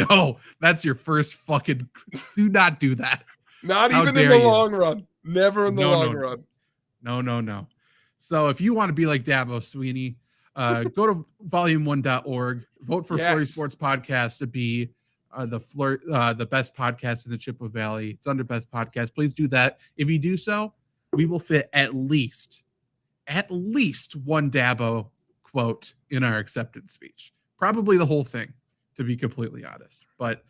No, that's your first fucking. Do not do that. Not even in the long run. Never in the long run. No. So if you want to be like Dabo Sweeney, go to volume1.org. Vote for FlurrySports Podcast to be the best podcast in the Chippewa Valley. It's under best podcast. Please do that. If you do so, we will fit at least one Dabo quote in our acceptance speech. Probably the whole thing, to be completely honest. But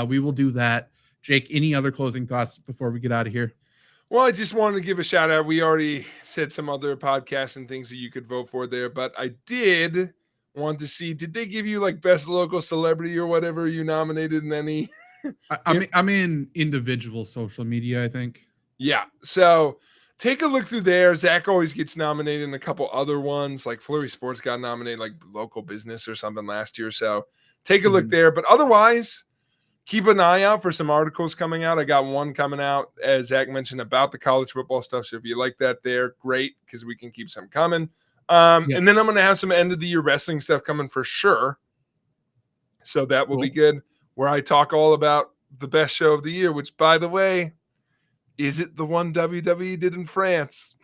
we will do that. Jake, any other closing thoughts before we get out of here? Well, I just wanted to give a shout out. We already said some other podcasts and things that you could vote for there, but I did want to see, did they give you best local celebrity or whatever you nominated in any? I'm in individual social media, I think. Yeah. So take a look through there. Zach always gets nominated in a couple other ones, Flurry Sports got nominated, local business or something last year. So take a look there. But otherwise, keep an eye out for some articles coming out. I got one coming out, as Zach mentioned, about the college football stuff. So if you like that there, great, because we can keep some coming. And then I'm going to have some end of the year wrestling stuff coming for sure. So that will be good, where I talk all about the best show of the year, which, by the way, is it the one WWE did in France?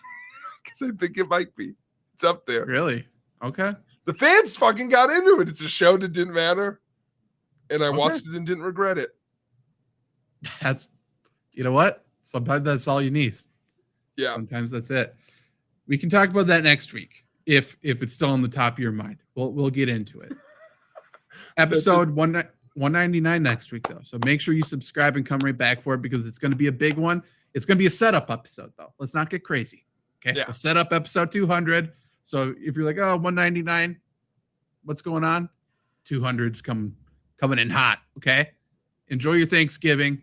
Because I think it might be. It's up there. Really? Okay. The fans fucking got into it. It's a show that didn't matter. And I watched it and didn't regret it. You know what? Sometimes that's all you need. Yeah. Sometimes that's it. We can talk about that next week if it's still on the top of your mind. We'll get into it. Episode 199 next week, though. So make sure you subscribe and come right back for it, because it's going to be a big one. It's going to be a setup episode, though. Let's not get crazy. Okay. Yeah. We'll set up episode 200. So if you're 199, what's going on? 200's coming in hot. Okay. Enjoy your Thanksgiving.